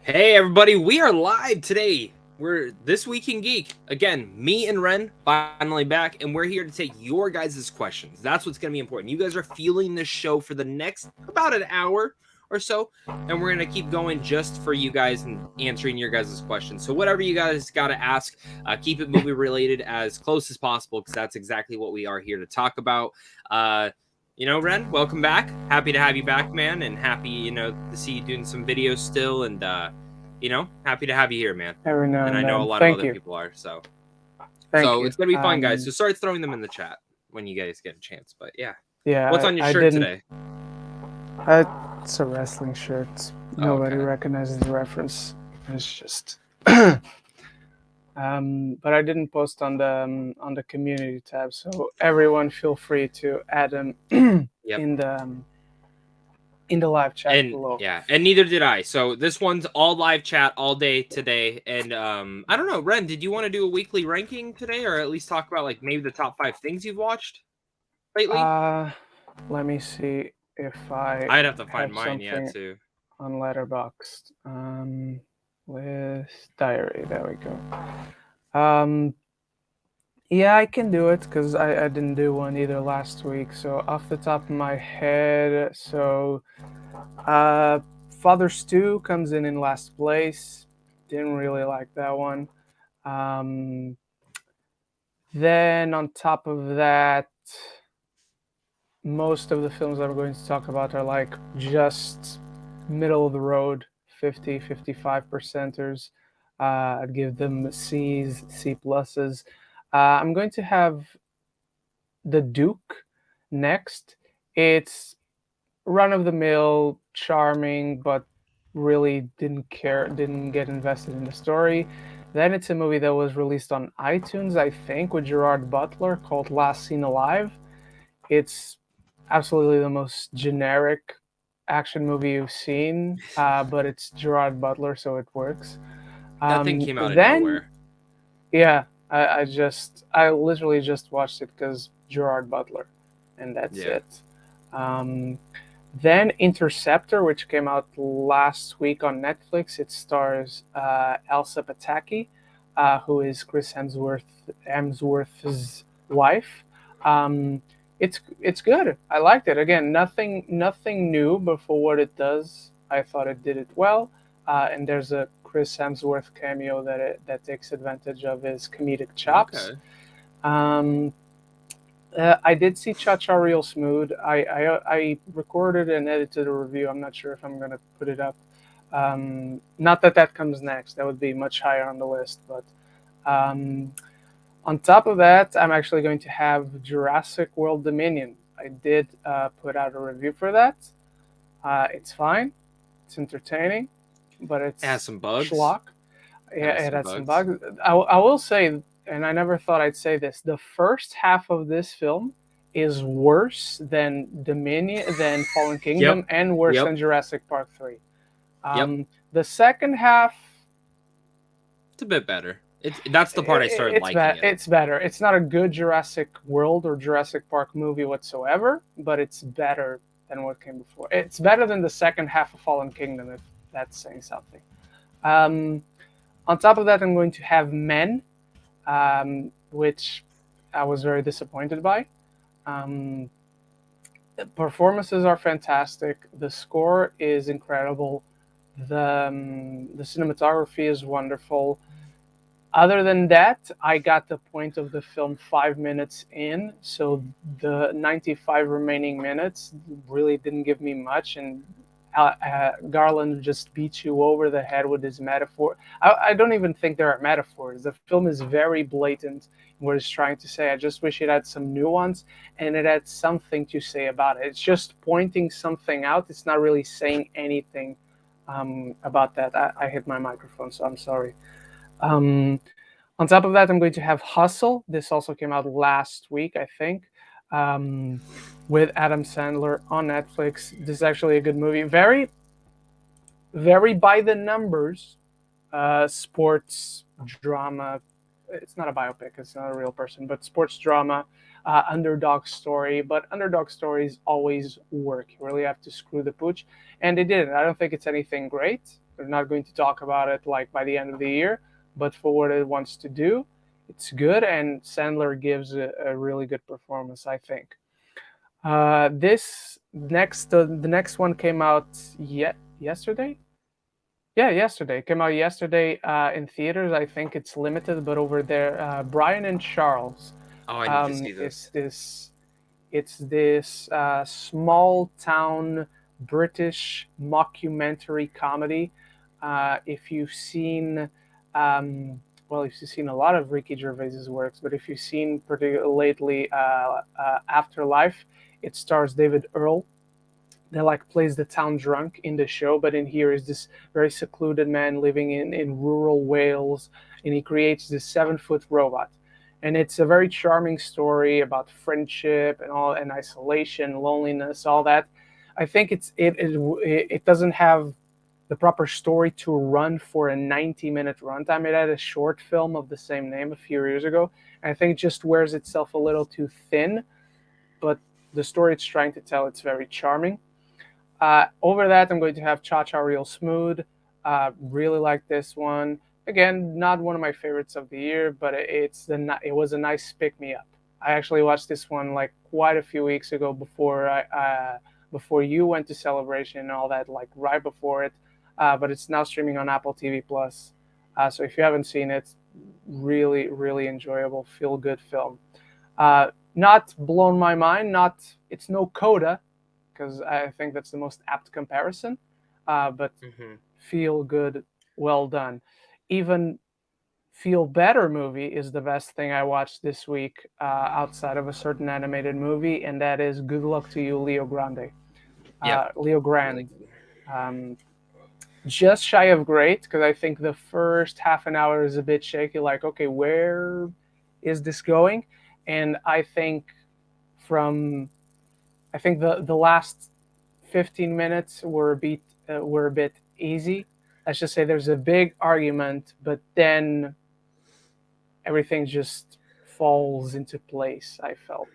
Hey everybody, we are live today. We're This Week in Geek. Again, me and Ren finally back, and we're here to take your guys' questions. That's what's going to be important. You guys are fueling this show for the next about an hour or so, and we're going to keep going just for you guys and answering your guys' questions. So whatever you guys got to ask, keep it movie related as close as possible, because that's exactly what we are here to talk about. Ren, welcome back. Happy to have you back, man, and happy, to see you doing some videos still, and happy to have you here, man. Every now And and I know a then. lot of Thank other you. people are, so Thank you. it's gonna be fun, guys. So start throwing them in the chat when you guys get a chance. But yeah, Yeah, what's on your I shirt didn't. today? It's a wrestling shirt. Oh, Nobody okay. recognizes the reference. It's just. But I didn't post on the community tab, so everyone feel free to add them Yep. in the live chat And below. yeah, and neither did I. So this one's all live chat all day today. And I don't know, Ren, did you want to do a weekly ranking today, or at least talk about like maybe the top 5 things you've watched lately? Let me see if I'd have to find have mine, yeah, something too. on Letterboxd. With diary, there we go. Yeah, I can do it because I didn't do one either last week. So off the top of my head, uh, Father Stew comes in last place. Didn't really like that one. Um, then on top of that, most of the films that we're going to talk about are like just middle of the road, 50, 55 percenters. I'd give them C's, C pluses. I'm going to have The Duke next. It's run of the mill, charming, but really didn't get invested in the story. Then it's a movie that was released on iTunes, I think, with Gerard Butler called Last Seen Alive. It's absolutely the most generic action movie you've seen, but it's Gerard Butler, so it works. That thing came out of Then, nowhere. yeah, I literally just watched it because Gerard Butler, and that's Yeah. it. Um, then Interceptor, which came out last week on Netflix. It stars Elsa Pataki, who is Chris Hemsworth's wife. Um, it's good. I liked it. Again, nothing new, but for what it does, I thought it did it well. And there's a Chris Hemsworth cameo that takes advantage of his comedic chops. Okay. I did see Cha Cha Real Smooth. I recorded and edited a review. I'm not sure if I'm going to put it up. Not that comes next. That would be much higher on the list. But on top of that, I'm actually going to have Jurassic World Dominion. I did put out a review for that. It's fine. It's entertaining, but It has it's some bugs. schlock. Yeah, it had some bugs. I will say, and I never thought I'd say this, the first half of this film is worse than Dominion, than Fallen Kingdom, Yep. and worse Yep. than Jurassic Park 3. Yep. The second half, It's a bit better. That's the part I started liking it. It's better. It's not a good Jurassic World or Jurassic Park movie whatsoever, but it's better than what came before. It's better than the second half of Fallen Kingdom, if that's saying something. On top of that, I'm going to have Men, which I was very disappointed by. The performances are fantastic. The score is incredible. The cinematography is wonderful. Other than that, I got the point of the film 5 minutes in, so the 95 remaining minutes really didn't give me much, and Garland just beats you over the head with his metaphor. I don't even think there are metaphors. The film is very blatant in what it's trying to say. I just wish it had some nuance and it had something to say about it. It's just pointing something out. It's not really saying anything about that. I hit my microphone, so I'm sorry. On top of that, I'm going to have Hustle. This also came out last week, I think, with Adam Sandler on Netflix. This is actually a good movie. Very, very by the numbers, sports drama. It's not a biopic. It's not a real person, but sports drama, underdog story. But underdog stories always work. You really have to screw the pooch, and they didn't. I don't think it's anything great. They're not going to talk about it like by the end of the year, but for what it wants to do, it's good. And Sandler gives a really good performance, I think. The next one came out yesterday. Yeah, yesterday. It came out yesterday in theaters. I think it's limited, but over there, Brian and Charles Oh, I need to see is this. this. It's this small town British mockumentary comedy. If you've seen, well, if you've seen a lot of Ricky Gervais's works, but if you've seen particularly lately Afterlife, it stars David Earl, that like plays the town drunk in the show, but in here is this very secluded man living in rural Wales, and he creates this 7-foot robot. And it's a very charming story about friendship and all, and isolation, loneliness, all that. I think it doesn't have the proper story to run for a 90-minute runtime. It had a short film of the same name a few years ago, and I think it just wears itself a little too thin. But the story it's trying to tell, it's very charming. Over that, I'm going to have Cha Cha Real Smooth. Really like this one. Again, not one of my favorites of the year, but it was a nice pick me up. I actually watched this one like quite a few weeks ago before you went to Celebration and all that, like right before it. But it's now streaming on Apple TV Plus. So if you haven't seen it, really, really enjoyable, feel good film. Not blown my mind. It's no Coda, because I think that's the most apt comparison. But feel good, well done. Even feel better movie is the best thing I watched this week outside of a certain animated movie, and that is Good Luck to You, Leo Grande. Leo Grande. Just shy of great, because I think the first half an hour is a bit shaky, like, okay, where is this going? And I think the last 15 minutes were a bit easy. Let's just say there's a big argument, but then everything just falls into place, I felt.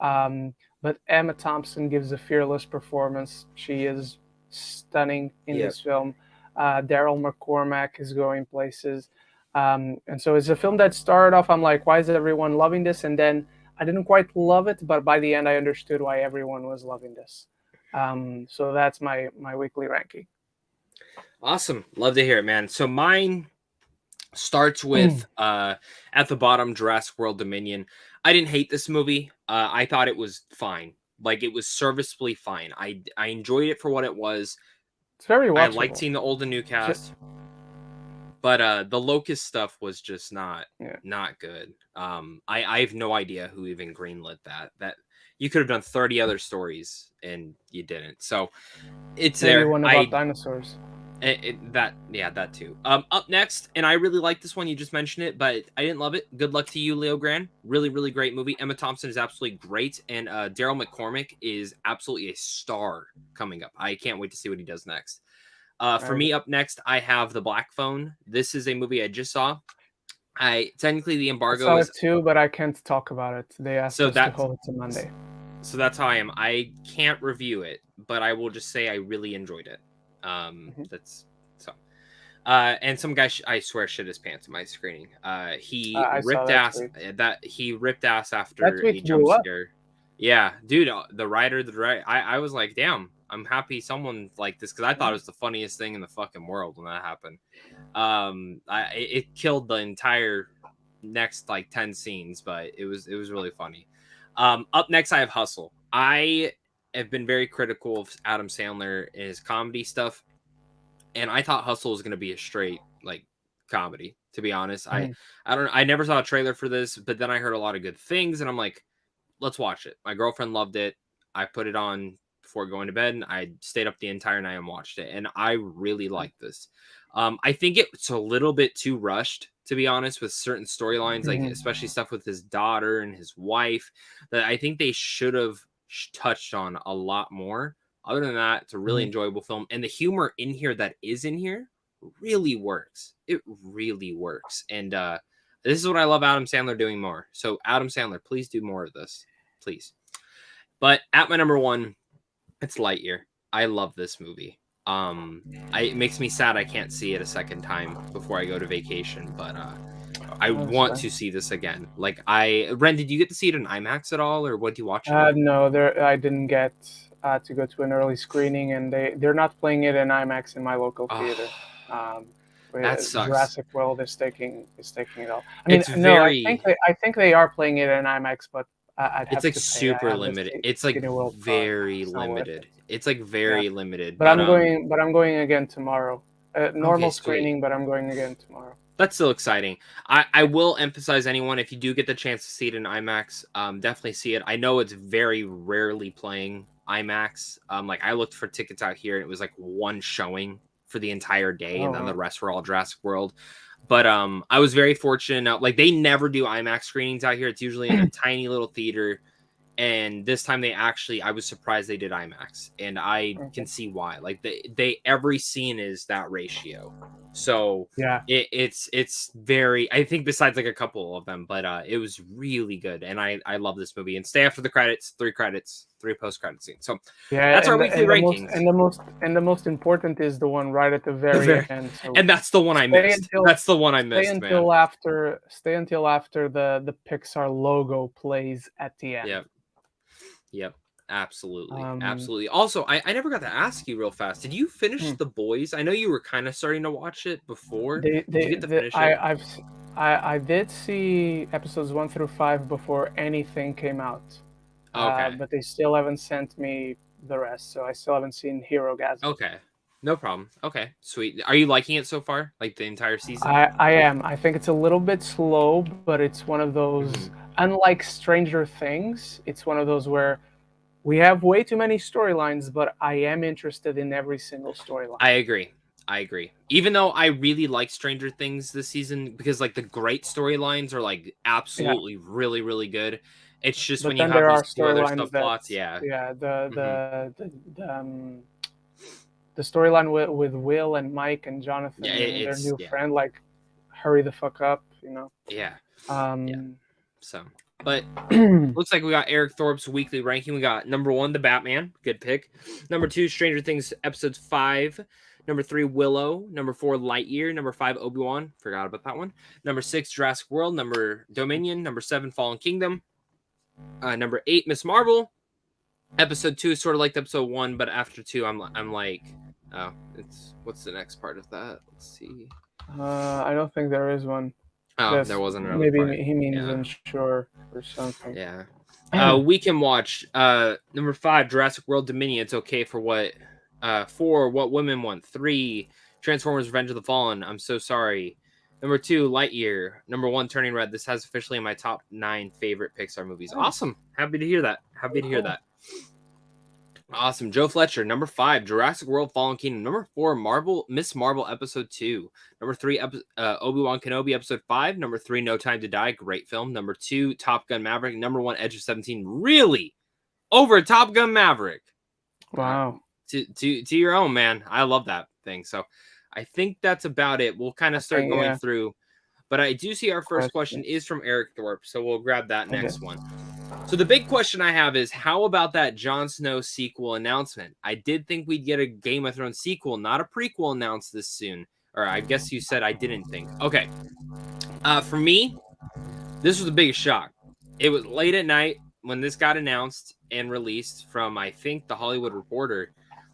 But Emma Thompson gives a fearless performance. She is stunning in this film. Daryl McCormack is going places. And so it's a film that started off, I'm like, why is everyone loving this? And then I didn't quite love it, but by the end, I understood why everyone was loving this. So that's my weekly ranking. Awesome. Love to hear it, man. So mine starts with at the bottom, Jurassic World Dominion. I didn't hate this movie. I thought it was fine. Like, it was serviceably fine. I enjoyed it for what it was. It's very watchable. I liked seeing the old and new cast. But the Locust stuff was just not good. I have no idea who even greenlit that. That you could have done 30 other stories and you didn't. So it's Maybe there. one about dinosaurs. That too. Up next, and I really like this one. You just mentioned it, but I didn't love it. Good Luck to You, Leo Grande. Really, really great movie. Emma Thompson is absolutely great, and Daryl McCormack is absolutely a star coming up. I can't wait to see what he does next. For me, up next, I have The Black Phone. This is a movie I just saw. Technically the embargo I saw it too, but I can't talk about it. They asked us to hold it to Monday. So that's how I am. I can't review it, but I will just say I really enjoyed it. That's so. And some guy, I swear, shit his pants at my screening. He ripped ass. He ripped ass after a jump scare. Yeah, dude, the director. I was like, damn. I'm happy someone like this, because I thought it was the funniest thing in the fucking world when that happened. It killed the entire next like 10 scenes, but it was really funny. Up next, I have Hustle. I have been very critical of Adam Sandler and his comedy stuff, and I thought Hustle was going to be a straight like comedy. To be honest, I never saw a trailer for this, but then I heard a lot of good things, and I'm like, let's watch it. My girlfriend loved it. I put it on before going to bed, and I stayed up the entire night and watched it, and I really like this. I think it's a little bit too rushed, to be honest, with certain storylines, like especially stuff with his daughter and his wife, that I think they should have touched on a lot more. Other than that, it's a really enjoyable film, and the humor in here that is in here really works. It really works, and this is what I love Adam Sandler doing more. So Adam Sandler, please do more of this, please. But at my number one, it's Lightyear. I love this movie. It makes me sad I can't see it a second time before I go to vacation, but I That's want fine. to see this again. Like Ren, did you get to see it in IMAX at all, or what do you watch it in? No, I didn't get to go to an early screening, and they're not playing it in IMAX in my local theater. Oh, Um, that sucks. Jurassic World is taking it all. I mean, It's no, very I think they are playing it in IMAX, but I'd It's have like to pay. I super have the limited. It's like Cineworld card. very It's not worth limited. it. It's like Yeah, very limited. but But I'm going again tomorrow. okay, Normal sweet. screening, but I'm going again tomorrow. That's still exciting. I will emphasize anyone if you do get the chance to see it in IMAX, definitely see it. I know it's very rarely playing IMAX. Like I looked for tickets out here, and it was like one showing for the entire day, Oh and then the wow. rest were all Jurassic World. But I was very fortunate. Like they never do IMAX screenings out here. It's usually in a tiny little theater. And this time I was surprised they did IMAX, and I Okay. can see why. Like they every scene is that ratio, so Yeah. it's very. I think besides like a couple of them, but it was really good, and I love this movie. And stay after the credits, three post credit scenes. So Yeah, that's our weekly rankings. and the most important is the one right at the The very very, end. So and that's the one I stay missed. until That's the one I stay missed, man. until after the Pixar logo plays at the end. Yep, yep. Absolutely. Um, Absolutely. Also, I never got to ask you real fast. Did you finish hmm. The Boys? I know you were kind of starting to watch it before. Did you they get to finish it? I did see episodes 1 through 5 before anything came out, Okay. but they still haven't sent me the rest, so I still haven't seen Hero Gasm. Okay. No problem. Okay. Sweet. Are you liking it so far? Like the entire season? I am. I think it's a little bit slow, but it's one of those. Hmm. Unlike Stranger Things, it's one of those where we have way too many storylines, but I am interested in every single storyline. I agree. I agree. Even though I really like Stranger Things this season because like the great storylines are like Yeah, absolutely really really good. It's just when but you then have there are these two other storylines that, subplots, yeah. yeah, Hmm. the storyline with Will and Mike and Jonathan Yeah, and their it's new friend, like, hurry the fuck up, you know. yeah. Yeah. Um, So, but looks like we got Eric Thorpe's weekly ranking. We got number 1, The Batman, good pick. Number 2, Stranger Things episodes 5. Number 3, Willow. Number 4, Lightyear. Number 5, Obi-Wan. Forgot about that one. Number 6, Jurassic World. Number Dominion. Number 7, Fallen Kingdom. Number 8, Miss Marvel. Episode 2 is sort of like episode 1, but after 2, I'm like, oh, it's what's the next part of that? Let's see. I don't think there is one. Oh, there Just wasn't another maybe part. he means Yeah. unsure or something. Yeah. We can watch number 5, Jurassic World Dominion. It's okay for what 4, What Women Want. 3, Transformers Revenge of the Fallen. I'm so sorry. Number 2, Lightyear. Number 1, Turning Red. This has officially in my top 9 favorite Pixar movies. Awesome. Happy to hear that. Happy to hear that. Awesome. Joe Fletcher. Number 5, Jurassic World Fallen Kingdom. Number 4, Miss Marvel Episode 2. Number 3, Obi-Wan Kenobi Episode 5. Number 3, No Time to Die. Great film. Number 2, Top Gun Maverick. Number 1, Edge of 17. Really? Over Top Gun Maverick. Wow. To your own, man. I love that thing. So I think that's about it. We'll kind of start going Yeah. through. But I do see our first question Questions. is from Eric Thorpe. So we'll grab that Okay. next one. So the big question I have is, how about that Jon Snow sequel announcement? I did think we'd get a Game of Thrones sequel, not a prequel announced this soon. Or I guess you said I didn't think. Okay. For me, this was the biggest shock. It was late at night when this got announced and released from, I think, The Hollywood Reporter,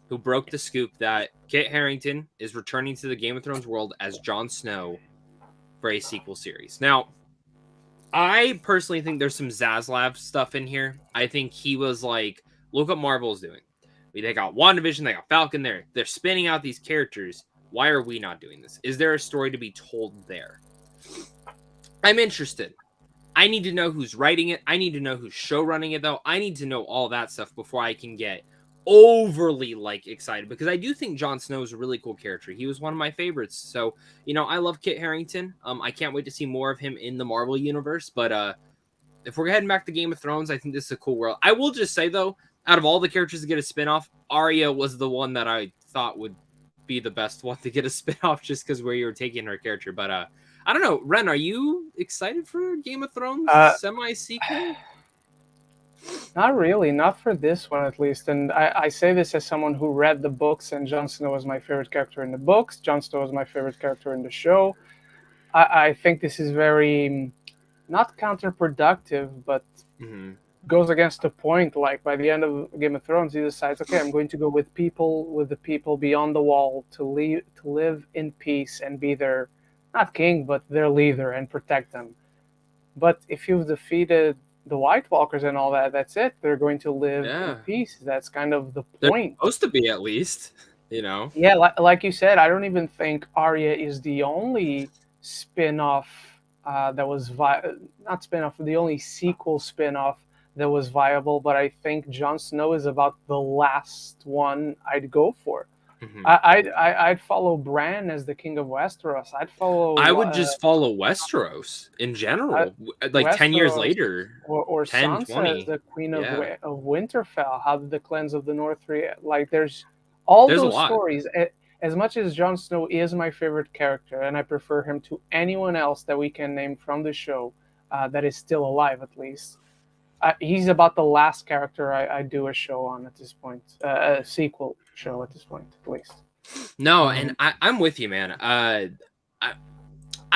who broke the scoop that Kit Harington is returning to the Game of Thrones world as Jon Snow for a sequel series. Now, I personally think there's some Zaslav stuff in here. I think he was like, look what Marvel's doing. They got WandaVision, they got Falcon there. They're spinning out these characters. Why are we not doing this? Is there a story to be told there? I'm interested. I need to know who's writing it. I need to know who's show running it, though. I need to know all that stuff before I can get overly like excited, because I do think Jon Snow is a really cool character. He was one of my favorites. So, I love Kit Harington. I can't wait to see more of him in the Marvel universe. But if we're heading back to Game of Thrones, I think this is a cool world. I will just say though, out of all the characters to get a spinoff, Arya was the one that I thought would be the best one to get a spinoff, just because where you were taking her character. But I don't know, Ren, are you excited for Game of Thrones semi sequel? Not really, not for this one at least. And I say this as someone who read the books, and Jon Snow was my favorite character in the books. Jon Snow was my favorite character in the show. I think this is very not counterproductive, but Mm-hmm. goes against the point. Like by the end of Game of Thrones, he decides, okay, I'm going to go with the people beyond the wall to live in peace and be their not king, but their leader and protect them. But if you've defeated the White Walkers and all that, that's it. They're going to live in Yeah, peace. That's kind of the they're point. supposed to be at least, you know. Yeah, like you said, I don't even think Arya is the only spin-off that was not spin-off, the only sequel spin-off that was viable. But I think Jon Snow is about the last one I'd go for. Mm-hmm. I'd follow Bran as the king of Westeros. I'd follow. I would just follow Westeros in general, like Westeros, 10 years later, or 10, Sansa 20. as the queen of Yeah. of Winterfell. How did the clans of the North like? There's all There's a those lot. stories. As much as Jon Snow is my favorite character, and I prefer him to anyone else that we can name from the show that is still alive, at least. He's about the last character I do a show on at this point, a sequel show at this point, at least. No, and I'm with you, man. I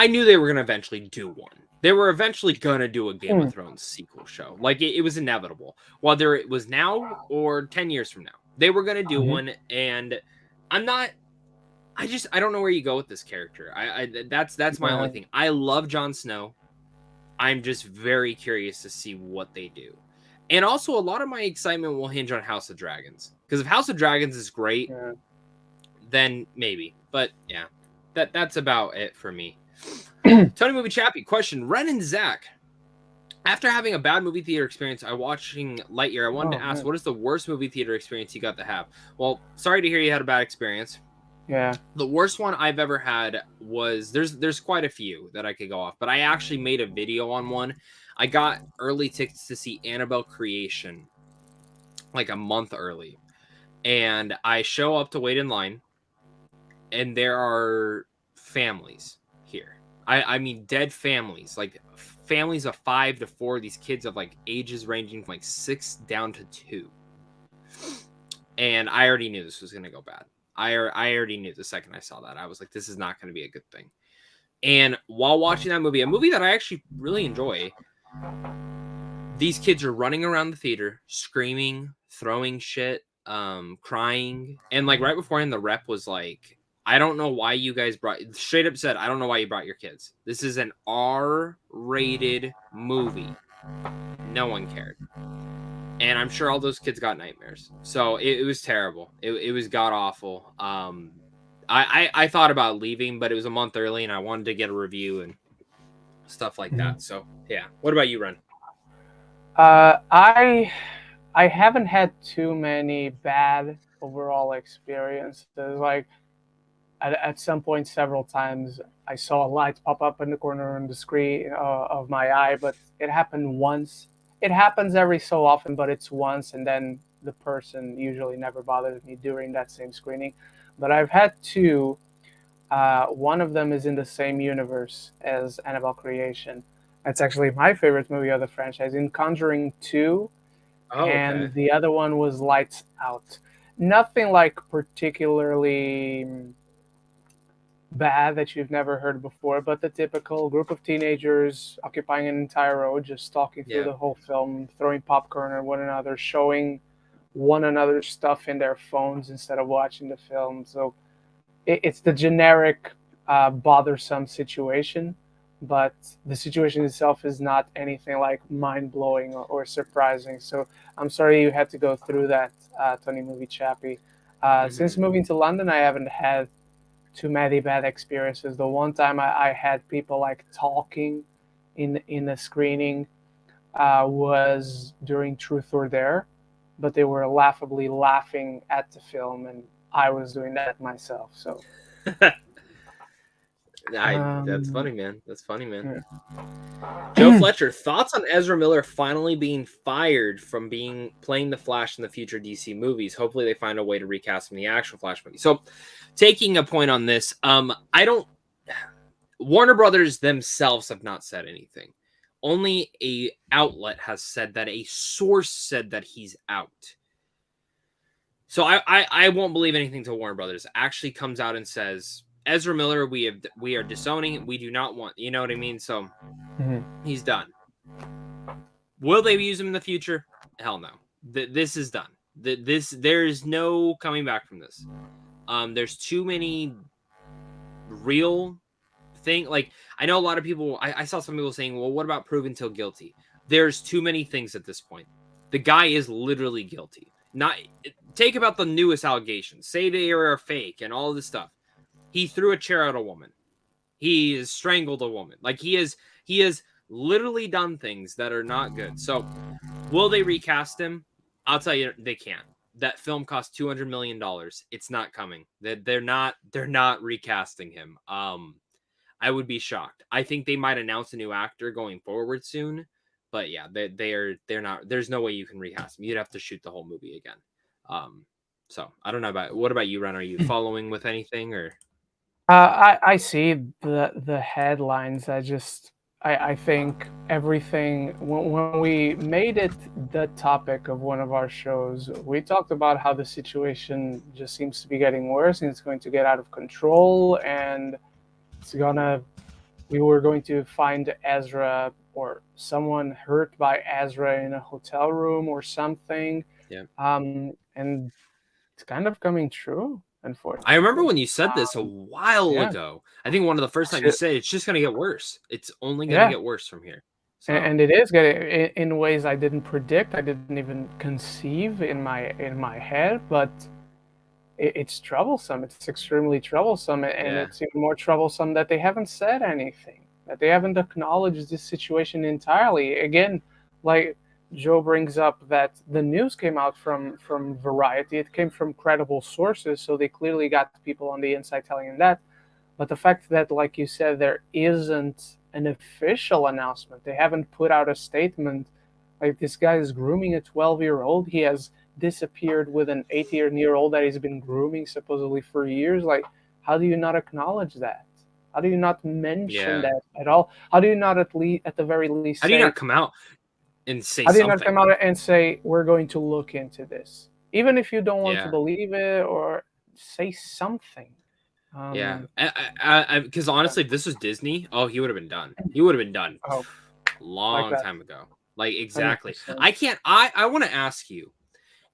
knew they were gonna eventually do one. They were eventually gonna do a Game of Thrones sequel show. Like it was inevitable. Whether it was now or 10 years from now, they were gonna do one. And I don't know where you go with this character. That's my only thing. I love Jon Snow. I'm just very curious to see what they do. And also, a lot of my excitement will hinge on House of Dragons. Because if House of Dragons is great, then maybe. But yeah, that's about it for me. Tony Movie Chappie, question. Ren and Zach, after having a bad movie theater experience, watching Lightyear, I wanted to ask, what is the worst movie theater experience you got to have? Well, sorry to hear you had a bad experience. Yeah. The worst one I've ever had was there's quite a few that I could go off, but I actually made a video on one. I got early tickets to see Annabelle Creation like a month early. And I show up to wait in line, and there are families here. I mean dead families, like families of 5 to 4. These kids of like ages ranging from like 6 down to 2. And I already knew this was going to go bad. I already knew the second I saw that. I was like, this is not going to be a good thing. And while watching that movie, a movie that I actually really enjoy, these kids are running around the theater, screaming, throwing shit, crying. And like right beforehand, the rep was like, I don't know why you guys straight up said, I don't know why you brought your kids. This is an R-rated movie. No one cared. And I'm sure all those kids got nightmares. So it was terrible. It was god-awful. I thought about leaving, but it was a month early, and I wanted to get a review and stuff like that. So, yeah. What about you, Ren? I haven't had too many bad overall experiences. Like, at some point, several times, I saw a light pop up in the corner on the screen of my eye, but it happened once. It happens every so often, but it's once, and then the person usually never bothered me during that same screening. But I've had two. One of them is in the same universe as Annabelle Creation. That's actually my favorite movie of the franchise, in Conjuring 2. And the other one was Lights Out. Nothing like particularly bad that you've never heard before, but the typical group of teenagers occupying an entire road, just talking through the whole film, throwing popcorn at one another, showing one another stuff in their phones instead of watching the film. So it's the generic bothersome situation, but the situation itself is not anything like mind-blowing or surprising. So I'm sorry you had to go through that, Tony Movie Chappie. Since moving to London, I haven't had too many bad experiences. The one time I had people like talking in a screening was during Truth or Dare, but they were laughably laughing at the film, and I was doing that myself. So that's funny, man. That's funny, man. Yeah. Joe Fletcher, thoughts on Ezra Miller finally being fired from playing the Flash in the future DC movies? Hopefully they find a way to recast him in the actual Flash movie. So taking a point on this, Warner Brothers themselves have not said anything. only a outlet has said that. A source said that he's out. So I won't believe anything till Warner Brothers actually comes out and says, Ezra Miller, we are disowning him. We do not want, you know what I mean? So he's done. Will they use him in the future? Hell no. This is done. There's no coming back from this. There's too many real thing. Like, I know a lot of people, I saw some people saying, well, what about proven till guilty? There's too many things at this point. The guy is literally guilty. Not take about the newest allegations. Say they are fake and all this stuff. He threw a chair at a woman. He has strangled a woman. Like, he has literally done things that are not good. So will they recast him? I'll tell you, they can't. That film cost $200 million. It's not coming. They're not recasting him. I would be shocked. I think they might announce a new actor going forward soon. But yeah, they're not. There's no way you can recast him. You'd have to shoot the whole movie again. So I don't know what about you, Ren? Are you following with anything or? I see the headlines. I think everything when we made it the topic of one of our shows, we talked about how the situation just seems to be getting worse and it's going to get out of control, and we were going to find Ezra or someone hurt by Ezra in a hotel room or something. Yeah. And it's kind of coming true, unfortunately. I remember when you said this a while ago. I think one of the first times you said it's just going to get worse. It's only going to get worse from here. So. And it is getting in ways I didn't predict. I didn't even conceive in my head, but it's troublesome. It's extremely troublesome, and it's even more troublesome that they haven't said anything, that they haven't acknowledged this situation entirely. Again, like Joe brings up, that the news came out from Variety. It came from credible sources, so they clearly got people on the inside telling them that. But the fact that, like you said, there isn't an official announcement, they haven't put out a statement. Like, this guy is grooming a 12-year-old. He has disappeared with an 18-year-old that he's been grooming supposedly for years. Like, how do you not acknowledge that? How do you not mention that at all? How do you not at the very least how do you not come out and say how do you something? not come out and say, we're going to look into this, even if you don't want to believe it, or say something? Because honestly, if this was Disney, he would have been done. He would have been done long time ago. Like, exactly. 100%. I want to ask you,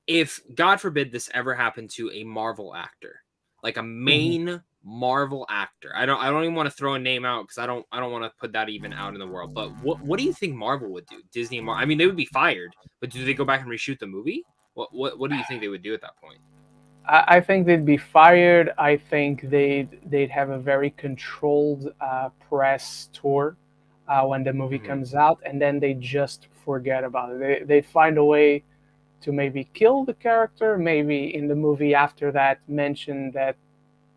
if God forbid this ever happened to a Marvel actor, like a main Marvel actor. I don't even want to throw a name out because I don't want to put that even out in the world. But what do you think Marvel would do? Disney and Marvel. I mean, they would be fired, but do they go back and reshoot the movie? What do you think they would do at that point? I think they'd be fired. I think they'd have a very controlled press tour when the movie comes out, and then they just forget about it. They'd find a way to maybe kill the character, maybe in the movie after that mention that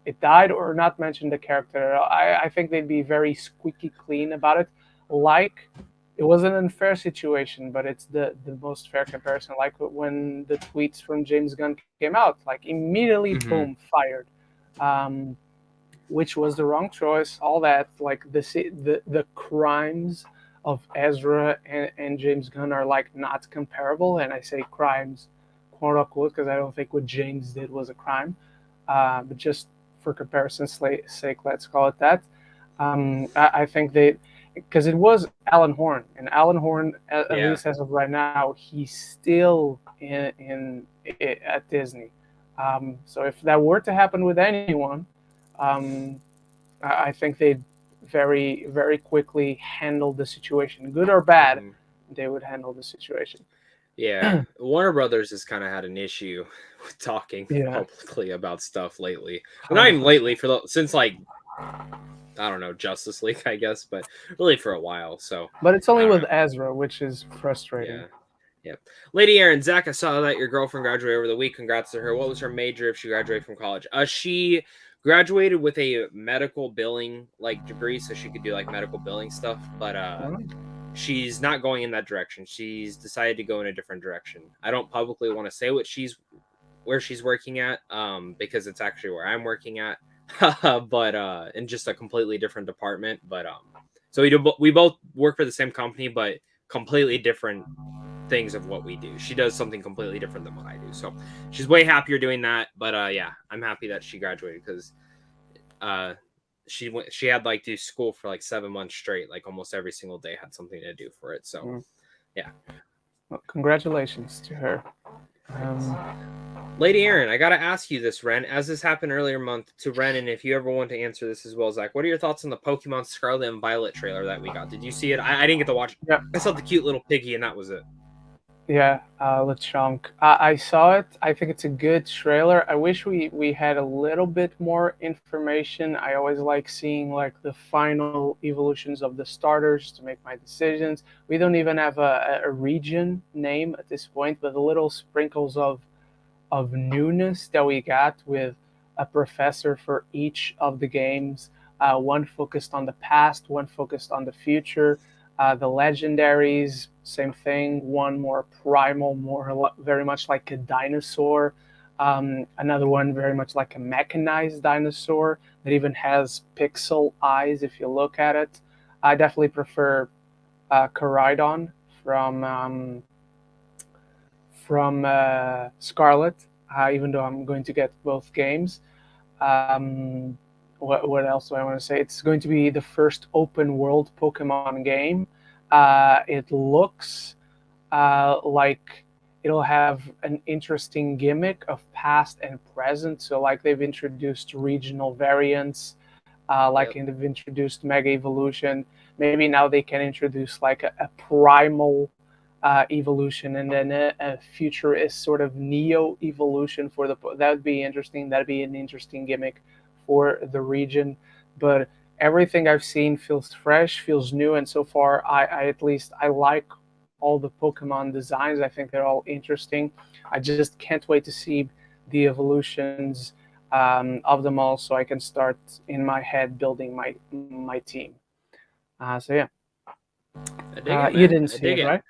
it died, or not mention the character. I think they'd be very squeaky clean about it. Like, it was an unfair situation, but it's the most fair comparison. Like when the tweets from James Gunn came out, like immediately, boom, fired. Which was the wrong choice. All that, like the crimes of Ezra and James Gunn are like not comparable, and I say crimes, quote unquote, because I don't think what James did was a crime, but just for comparison's sake, let's call it that. I think because it was Alan Horn, and Alan Horn, at least as of right now, he's still at Disney. So if that were to happen with anyone, I think they'd very, very quickly handle the situation, good or bad. They would handle the situation. Yeah, Warner Brothers has kind of had an issue with talking publicly about stuff lately. Well, not even lately, since like, I don't know, Justice League, I guess, but really for a while. So, but it's only with Ezra, which is frustrating. Yeah. Lady Aaron, Zach, I saw that your girlfriend graduated over the week. Congrats to her. What was her major if she graduated from college? She graduated with a medical billing degree, so she could do like medical billing stuff. But she's not going in that direction. She's decided to go in a different direction. I don't publicly want to say where she's working at, because it's actually where I'm working at, but in just a completely different department. But So we both work for the same company, but completely different things of what we do. She does something completely different than what I do. So she's way happier doing that. But yeah, I'm happy that she graduated because she had like do school for like 7 months straight, like almost every single day had something to do for it. So yeah. Well, congratulations to her. Lady Aaron, I gotta ask you this, Ren, as this happened earlier month to Ren, and if you ever want to answer this as well, Zach, what are your thoughts on the Pokemon Scarlet and Violet trailer that we got? Did you see it? I didn't get to watch it. Yeah. I saw the cute little piggy, and that was it. Yeah, Lechonk. I saw it. I think it's a good trailer. I wish we had a little bit more information. I always like seeing like the final evolutions of the starters to make my decisions. We don't even have a region name at this point, but the little sprinkles of newness that we got with a professor for each of the games. One focused on the past, one focused on the future. The legendaries, same thing. One more primal, very much like a dinosaur. Another one very much like a mechanized dinosaur that even has pixel eyes if you look at it. I definitely prefer Qui-Gon from Scarlet, even though I'm going to get both games. What else do I want to say? It's going to be the first open world Pokemon game. It looks like it'll have an interesting gimmick of past and present. So like they've introduced regional variants, they've introduced Mega Evolution. Maybe now they can introduce like a primal evolution and then a futurist sort of neo evolution for that would be interesting. That'd be an interesting gimmick for the region. But everything I've seen feels fresh, feels new, and so far I at least I like all the Pokemon designs. I think they're all interesting. I just can't wait to see the evolutions of them all, so I can start in my head building my team. So yeah, you didn't see it, right?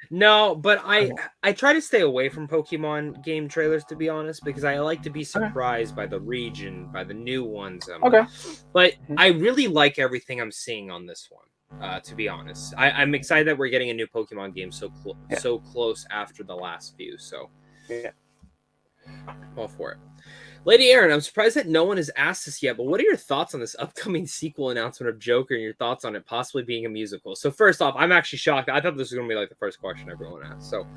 No, but I try to stay away from Pokemon game trailers, to be honest, because I like to be surprised by the region, by the new ones. Okay. But I really like everything I'm seeing on this one, to be honest. I'm excited that we're getting a new Pokemon game so close after the last few. So yeah, all for it. Lady Aaron, I'm surprised that no one has asked this yet, but what are your thoughts on this upcoming sequel announcement of Joker and your thoughts on it possibly being a musical? So first off, I'm actually shocked. I thought this was going to be like the first question everyone asked. So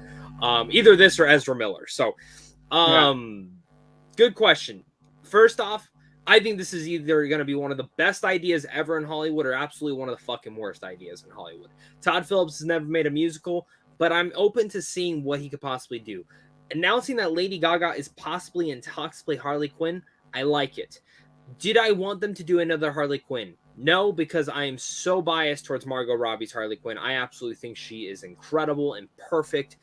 either this or Ezra Miller. So good question. First off, I think this is either going to be one of the best ideas ever in Hollywood or absolutely one of the fucking worst ideas in Hollywood. Todd Phillips has never made a musical, but I'm open to seeing what he could possibly do. Announcing that Lady Gaga is possibly in talks to play Harley Quinn, I like it. Did I want them to do another Harley Quinn? No, because I am so biased towards Margot Robbie's Harley Quinn. I absolutely think she is incredible and perfect,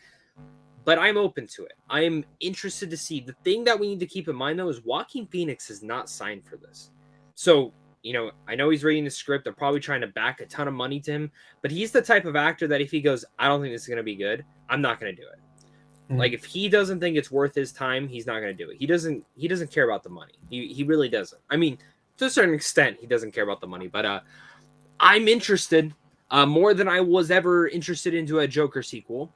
but I'm open to it. I am interested to see. The thing that we need to keep in mind, though, is Joaquin Phoenix is not signed for this. So, I know he's reading the script. They're probably trying to back a ton of money to him, but he's the type of actor that if he goes, I don't think this is going to be good, I'm not going to do it. Like if he doesn't think it's worth his time, he's not going to do it. He doesn't care about the money. He really doesn't. I mean, to a certain extent, he doesn't care about the money. But I'm interested more than I was ever interested into a Joker sequel.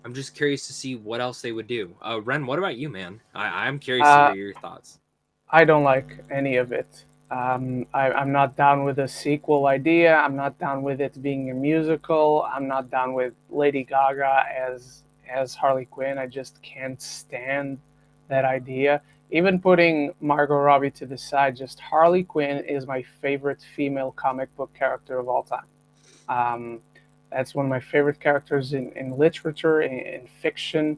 I'm just curious to see what else they would do. Ren, what about you, man? I'm curious to hear your thoughts. I don't like any of it. I'm not down with a sequel idea. I'm not down with it being a musical. I'm not down with Lady Gaga as Harley Quinn. I just can't stand that idea. Even putting Margot Robbie to the side, just Harley Quinn is my favorite female comic book character of all time. That's one of my favorite characters in literature, in fiction.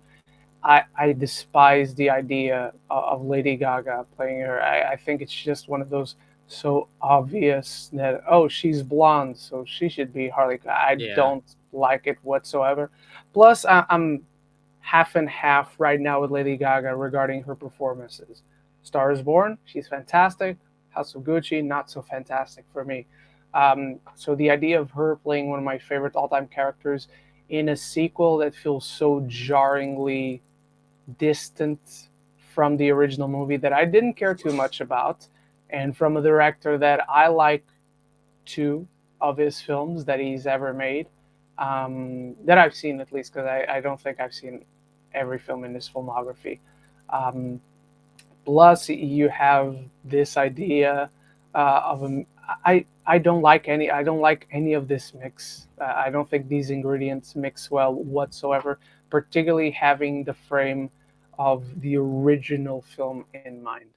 I despise the idea of Lady Gaga playing her. I think it's just one of those so obvious that, oh, she's blonde, so she should be Harley Quinn. I don't like it whatsoever. Plus, I'm half and half right now with Lady Gaga regarding her performances. Star is Born, she's fantastic. House of Gucci, not so fantastic for me. So the idea of her playing one of my favorite all-time characters in a sequel that feels so jarringly distant from the original movie that I didn't care too much about, and from a director that I like 2 of his films that he's ever made, that I've seen at least, because I don't think I've seen every film in his filmography. Um, Plus, you have this idea of a. I don't like any. I don't like any of this mix. I don't think these ingredients mix well whatsoever. Particularly having the frame of the original film in mind.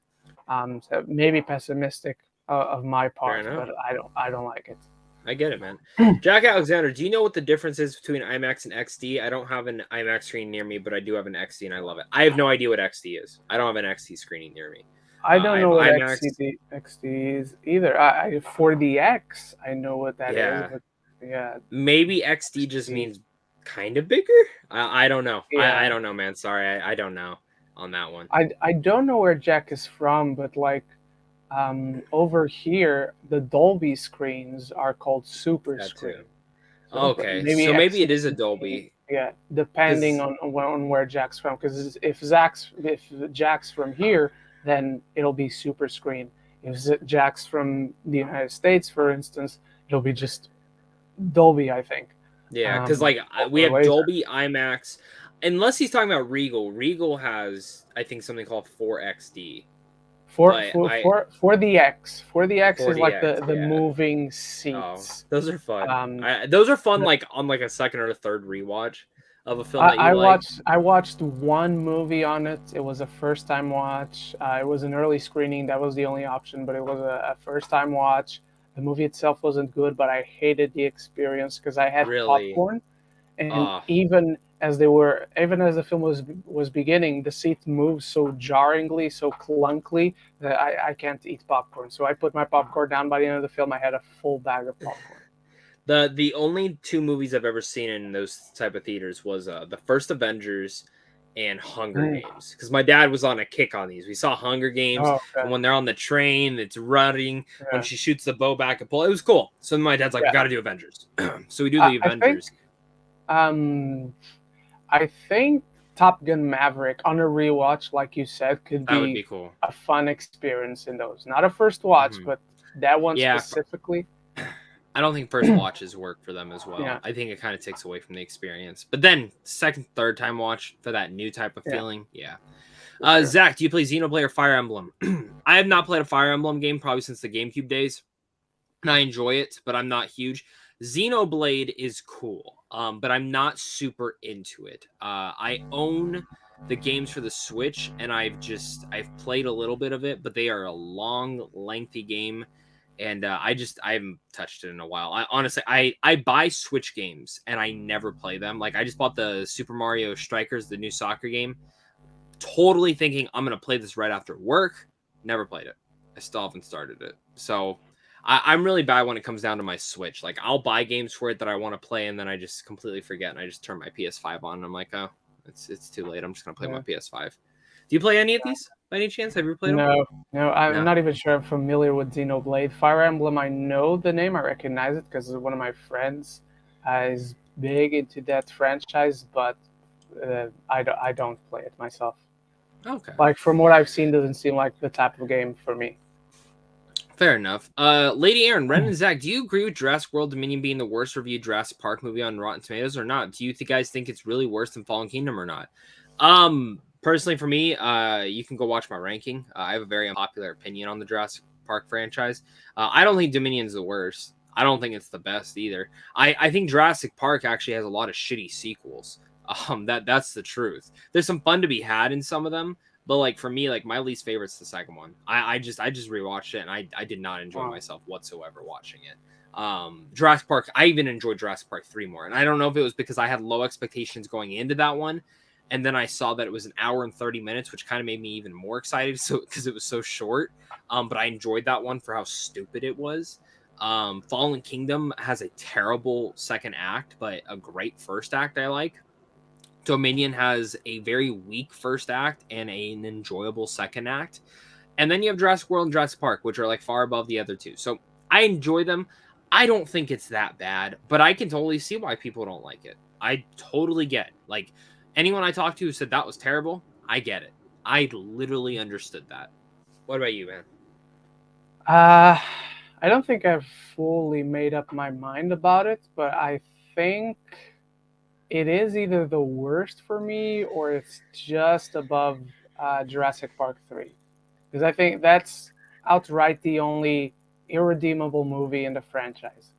So maybe pessimistic of my Fair part, enough. but I don't like it. I get it, man. Jack Alexander, do you know what the difference is between IMAX and XD? I don't have an IMAX screen near me, but I do have an XD and I love it. I have no idea what XD is. I don't have an XD screening near me. I don't know what IMAX. XD is either. For the X, I know what that is, but yeah, maybe XD just means kind of bigger. I don't know. Yeah. I don't know, man. Sorry, I don't know on that one. I don't know where Jack is from, but like over here, the Dolby screens are called super That screen. too. So Okay, so maybe it is a XD, Dolby. Yeah, depending on where Jack's from. Because if Jack's from here, then it'll be super screen. If Jack's from the United States, for instance, it'll be just Dolby, I think. Yeah, because like we have Dolby, IMAX, unless he's talking about Regal. Regal has, I think, something called 4XD. For the X. For the X is like the yeah. moving seats. Oh, those are fun. Those are fun, like on like a second or a third rewatch of a film that you like. I watched one movie on it. It was a first time watch. It was an early screening. That was the only option, but it was a first time watch. The movie itself wasn't good, but I hated the experience because I had popcorn, and even as the film was beginning, the seat moved so jarringly, so clunkily that I can't eat popcorn. So I put my popcorn down. By the end of the film, I had a full bag of popcorn. The only 2 movies I've ever seen in those type of theaters was the first Avengers and Hunger Games, because my dad was on a kick on these. We saw Hunger Games, and when they're on the train, it's running. When she shoots the bow back and pull, it was cool. So my dad's like, "We got to do Avengers." So we do the Avengers. I think Top Gun Maverick on a rewatch, like you said, could be cool. A fun experience in those. Not a first watch, but that one specifically. I don't think first watches work for them as well. Yeah. I think it kind of takes away from the experience. But then second, third time watch for that new type of feeling, Sure. Zach, do you play Xenoblade or Fire Emblem? I have not played a Fire Emblem game probably since the GameCube days, and I enjoy it, but I'm not huge. Xenoblade is cool, but I'm not super into it. I own the games for the Switch, and I've played a little bit of it, but they are a long, lengthy game. And I haven't touched it in a while. I buy Switch games and I never play them. Like I just bought the Super Mario Strikers, the new soccer game, totally thinking I'm going to play this right after work. Never played it. I still haven't started it. So I'm really bad when it comes down to my Switch. Like I'll buy games for it that I want to play and then I just completely forget. And I just turn my PS5 on and I'm like, oh, it's too late. I'm just going to play my PS5. Do you play any of these by any chance? Have you ever played them? No, I'm not even sure I'm familiar with Xenoblade. Fire Emblem, I know the name, I recognize it because one of my friends is big into that franchise, but I don't play it myself. Okay. Like from what I've seen, doesn't seem like the type of game for me. Fair enough. Lady Aaron, Ren and Zach, do you agree with Jurassic World Dominion being the worst reviewed Jurassic Park movie on Rotten Tomatoes or not? Do you guys think it's really worse than Fallen Kingdom or not? Personally, for me, you can go watch my ranking. I have a very unpopular opinion on the Jurassic Park franchise. I don't think Dominion's the worst. I don't think it's the best either. I think Jurassic Park actually has a lot of shitty sequels. That's the truth. There's some fun to be had in some of them, but like for me, like my least favorite's the second one. I just rewatched it and I did not enjoy myself whatsoever watching it. Jurassic Park, I even enjoyed Jurassic Park 3 more, and I don't know if it was because I had low expectations going into that one. And then I saw that it was an hour and 30 minutes, which kind of made me even more excited. So because it was so short, but I enjoyed that one for how stupid it was. Fallen Kingdom has a terrible second act, but a great first act I like. Dominion has a very weak first act and an enjoyable second act. And then you have Jurassic World and Jurassic Park, which are like far above the other two. So I enjoy them. I don't think it's that bad, but I can totally see why people don't like it. I totally get it. Like, anyone I talked to who said that was terrible, I get it. I literally understood that. What about you, man? I don't think I've fully made up my mind about it, but I think it is either the worst for me or it's just above Jurassic Park 3. Because I think that's outright the only irredeemable movie in the franchise.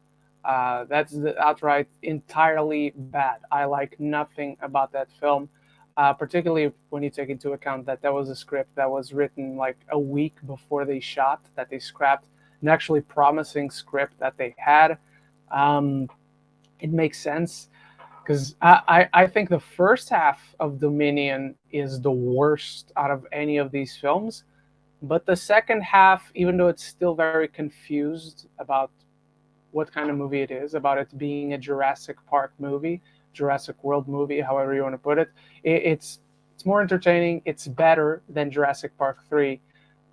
That's outright entirely bad. I like nothing about that film, particularly when you take into account that that was a script that was written like a week before they shot, that they scrapped an actually promising script that they had. Um, it makes sense because I think the first half of Dominion is the worst out of any of these films. But the second half, even though it's still very confused about what kind of movie it is, about it being a Jurassic Park movie, Jurassic World movie, however you want to put it, it's more entertaining. It's better than Jurassic Park 3.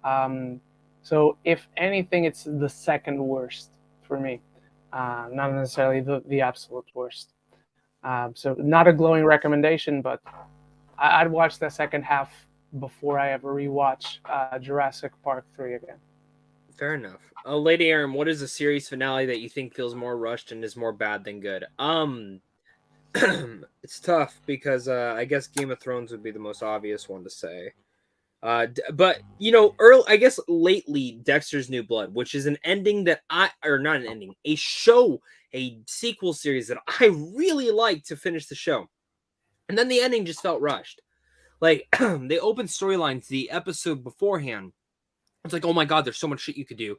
Um, so if anything, it's the second worst for me, not necessarily the absolute worst. So not a glowing recommendation, but I'd watch the second half before I ever rewatch Jurassic Park 3 again. Fair enough. Lady Aram, what is a series finale that you think feels more rushed and is more bad than good? It's tough because I guess Game of Thrones would be the most obvious one to say. But early, I guess lately, Dexter's New Blood, which is an ending that or not an ending, a show, a sequel series that I really liked to finish the show, and then the ending just felt rushed. Like they opened storylines the episode beforehand. It's like, oh my god, there's so much shit you could do,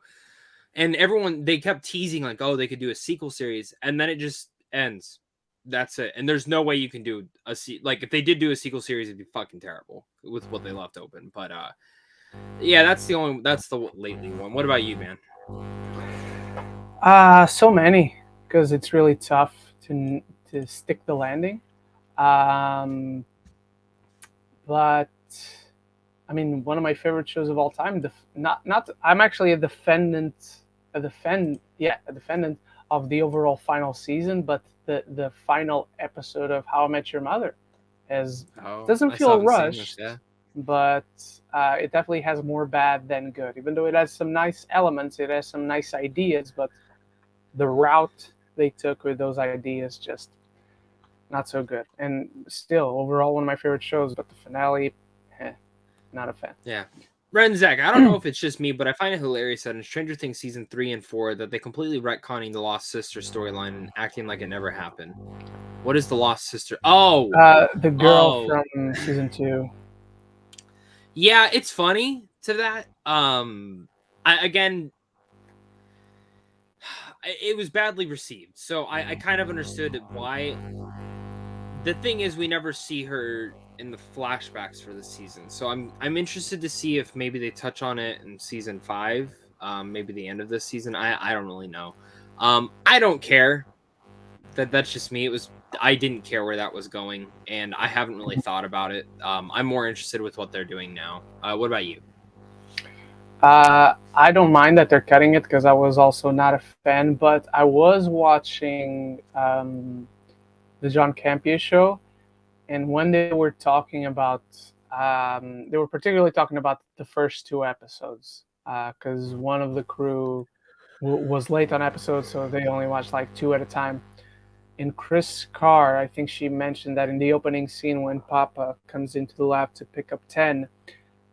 and everyone they kept teasing like, oh, they could do a sequel series, and then it just ends. That's it. And there's no way you can do like if they did do a sequel series, it'd be fucking terrible with what they left open. But yeah, that's the lately one. What about you, man? So many, because it's really tough to stick the landing. Um, but I mean, one of my favorite shows of all time. Not I'm actually a defendant of the overall final season, but the final episode of How I Met Your Mother doesn't feel rushed, but it definitely has more bad than good. Even though it has some nice elements, it has some nice ideas, but the route they took with those ideas just not so good. And still, overall, one of my favorite shows, but the finale, not a fan. Yeah. Ren, Zach, I don't know if it's just me, but I find it hilarious that in Stranger Things season 3 and 4 that they completely retconning the Lost Sister storyline and acting like it never happened. What is the Lost Sister? Oh, the girl from season 2. Yeah, it's funny to that. It was badly received, so I kind of understood why. The thing is, we never see her in the flashbacks for this season, so I'm interested to see if maybe they touch on it in season 5, maybe the end of this season. I don't really know. I don't care. That's just me. I didn't care where that was going, and I haven't really thought about it. I'm more interested with what they're doing now. What about you? I don't mind that they're cutting it because I was also not a fan, but I was watching the John Campea show, and when they were talking about, they were particularly talking about the first 2 episodes because one of the crew was late on episodes, so they only watched like 2 at a time. And Chris Carr, I think she mentioned that in the opening scene when Papa comes into the lab to pick up 10,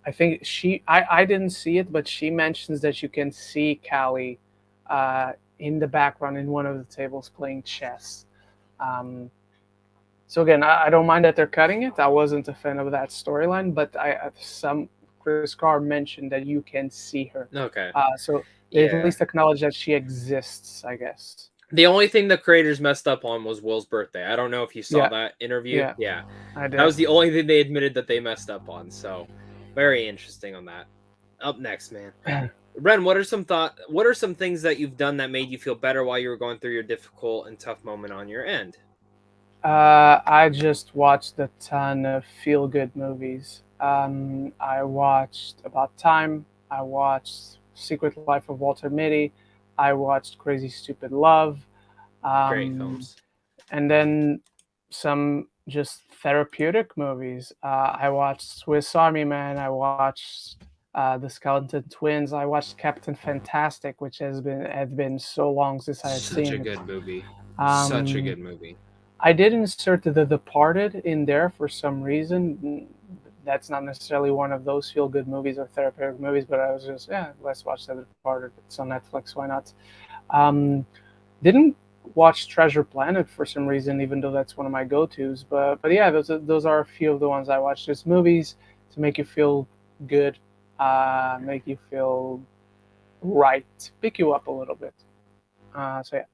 I think I didn't see it, but she mentions that you can see Callie in the background in one of the tables playing chess. So again, I don't mind that they're cutting it. I wasn't a fan of that storyline, but some Chris Carr mentioned that you can see her. Okay. So they at least acknowledge that she exists, I guess. The only thing the creators messed up on was Will's birthday. I don't know if you saw that interview. Yeah, I did. That was the only thing they admitted that they messed up on. So very interesting on that. Up next, man. Ren, what are some things that you've done that made you feel better while you were going through your difficult and tough moment on your end? I just watched a ton of feel-good movies. I watched About Time. I watched Secret Life of Walter Mitty. I watched Crazy Stupid Love. Great films. And then some just therapeutic movies. I watched Swiss Army Man. I watched the Skeleton Twins. I watched Captain Fantastic, which had been so long since I had Such seen a it. good movie. Such a good movie. I did insert The Departed in there for some reason. That's not necessarily one of those feel-good movies or therapeutic movies, but I was just, let's watch The Departed. It's on Netflix, why not? Didn't watch Treasure Planet for some reason, even though that's one of my go-tos. But yeah, those are a few of the ones I watch. Just movies to make you feel good, make you feel right, pick you up a little bit. So yeah.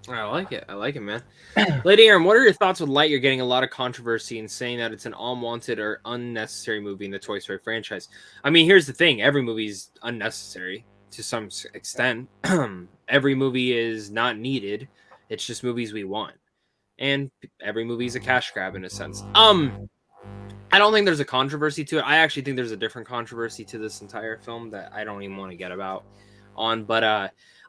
I like it. I like it, man. Lady Aaron, what are your thoughts with Lightyear getting a lot of controversy and saying that it's an unwanted or unnecessary movie in the Toy Story franchise? I mean, here's the thing. Every movie's unnecessary to some extent. Every movie is not needed. It's just movies we want. And every movie is a cash grab in a sense. I don't think there's a controversy to it. I actually think there's a different controversy to this entire film that I don't even want to get about on. But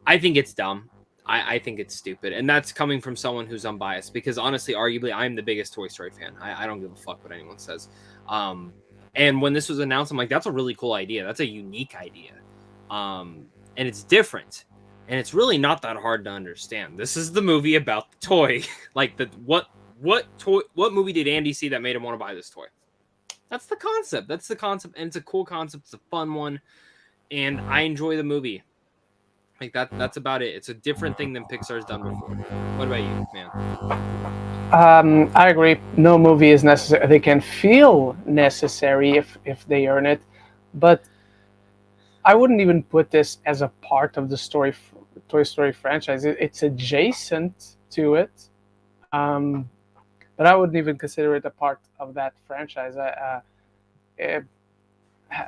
I think it's dumb. I think it's stupid. And that's coming from someone who's unbiased. Because honestly, arguably, I'm the biggest Toy Story fan. I don't give a fuck what anyone says. And when this was announced, I'm like, that's a really cool idea. That's a unique idea. And it's different. And it's really not that hard to understand. This is the movie about the toy. Like, what movie did Andy see that made him want to buy this toy? That's the concept. That's the concept, and it's a cool concept. It's a fun one, and I enjoy the movie. Like that's about it. It's a different thing than Pixar's done before. What about you, man? I agree. No movie is necessary. They can feel necessary if they earn it, but I wouldn't even put this as a part of the Toy Story franchise. It's adjacent to it, but I wouldn't even consider it a part of that franchise.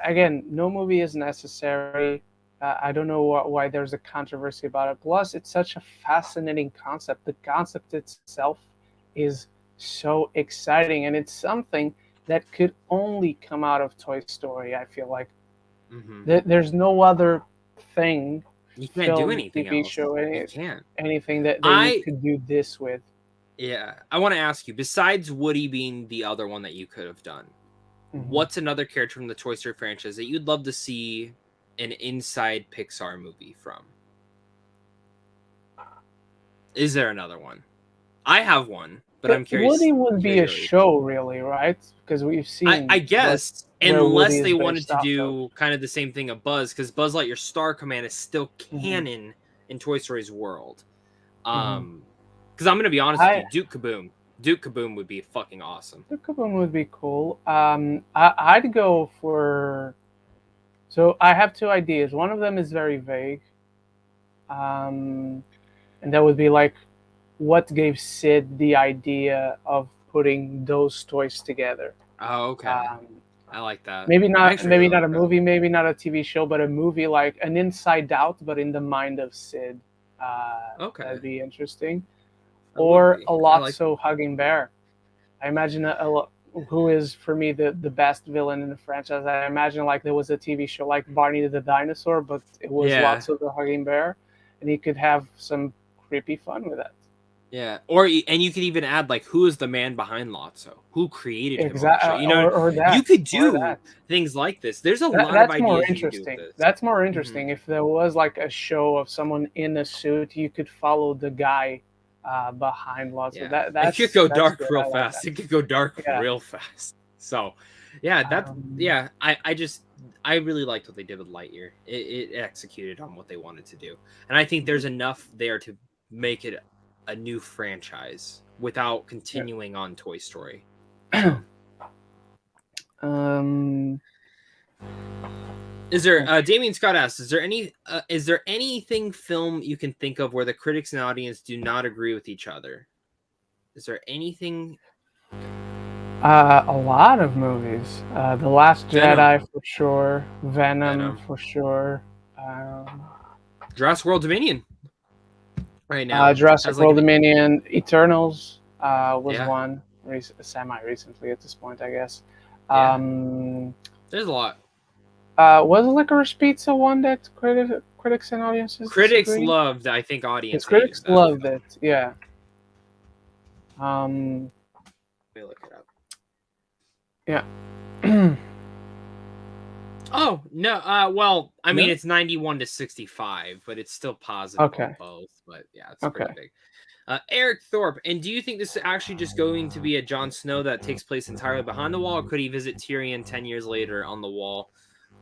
Again, no movie is necessary. I don't know why there's a controversy about it. Plus, it's such a fascinating concept. The concept itself is so exciting, and it's something that could only come out of Toy Story. I feel like there's no other thing. You can't do anything TV else. show, You can't. anything that you could do this with. Yeah, I want to ask you. Besides Woody being the other one that you could have done, what's another character from the Toy Story franchise that you'd love to see an inside Pixar movie from? Is there another one? I have one, but I'm curious. Woody would be a show, really, right? Because we've seen. I guess, unless they wanted to do kind of the same thing of Buzz, because Buzz Lightyear Star Command is still canon in Toy Story's world. Because I'm gonna be honest with you, Duke Kaboom would be fucking awesome. Duke Kaboom would be cool. I'd go for. So I have two ideas. One of them is very vague, and that would be like, what gave Sid the idea of putting those toys together? Oh, okay. I like that. Maybe not a movie, maybe not a TV show, but a movie like an Inside Out, but in the mind of Sid. Okay, that'd be interesting. Or a Lotso hugging bear. I imagine who is for me the best villain in the franchise. I imagine like there was a TV show like Barney the Dinosaur, but it was Lotso the hugging bear, and he could have some creepy fun with that. Yeah, and you could even add like, who is the man behind Lotso? Who created him? Exactly. You know, or that, you could do things like this. There's a lot of ideas more you interesting. can do with this. That's more interesting. If there was like a show of someone in a suit, you could follow the guy behind Lotso. Yeah. It could go dark real fast. It could go dark real fast. So, yeah, I really liked what they did with Lightyear. It executed on what they wanted to do, and I think there's enough there to make it a new franchise without continuing on Toy Story. Is there Damien Scott asks, is there anything film you can think of where the critics and audience do not agree with each other? Is there anything? A lot of movies. The Last Jedi for sure. Venom for sure. Jurassic World Dominion. Right now, Jurassic World Dominion, Eternals was one semi-recently at this point, I guess. There's a lot. Was Licorice Pizza one that critics and audiences loved? I think audience. Critics loved it. Yeah. Let me look it up. Yeah. Oh no. Well, I mean No? it's 91 to 65, but it's still positive Okay. on both. But yeah, it's Okay. pretty big. Eric Thorpe, and do you think this is actually just going to be a Jon Snow that takes place entirely behind the wall, or could he visit Tyrion 10 years later on the wall,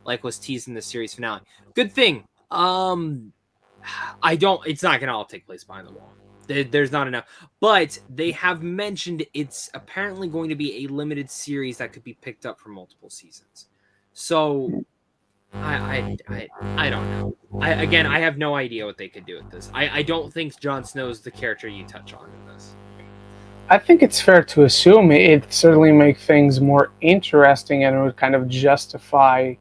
like was teased in the series finale? Good thing. I don't. It's not gonna all take place behind the wall. There's not enough, but they have mentioned it's apparently going to be a limited series that could be picked up for multiple seasons. So I don't know. I have no idea what they could do with this. I don't think Jon Snow's the character you touch on in this. I think it's fair to assume it certainly make things more interesting and it would kind of justify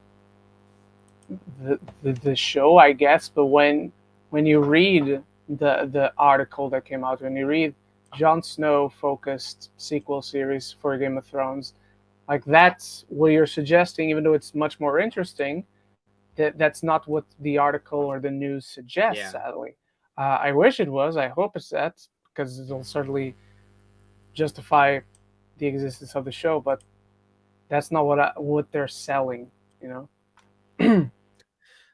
the show, I guess. But when you read the article that came out, when you read Jon Snow focused sequel series for Game of Thrones, like that's what you're suggesting, even though it's much more interesting. That's not what the article or the news suggests. Yeah. Sadly, I wish it was. I hope it's that because it'll certainly justify the existence of the show. But that's not what they're selling. You know.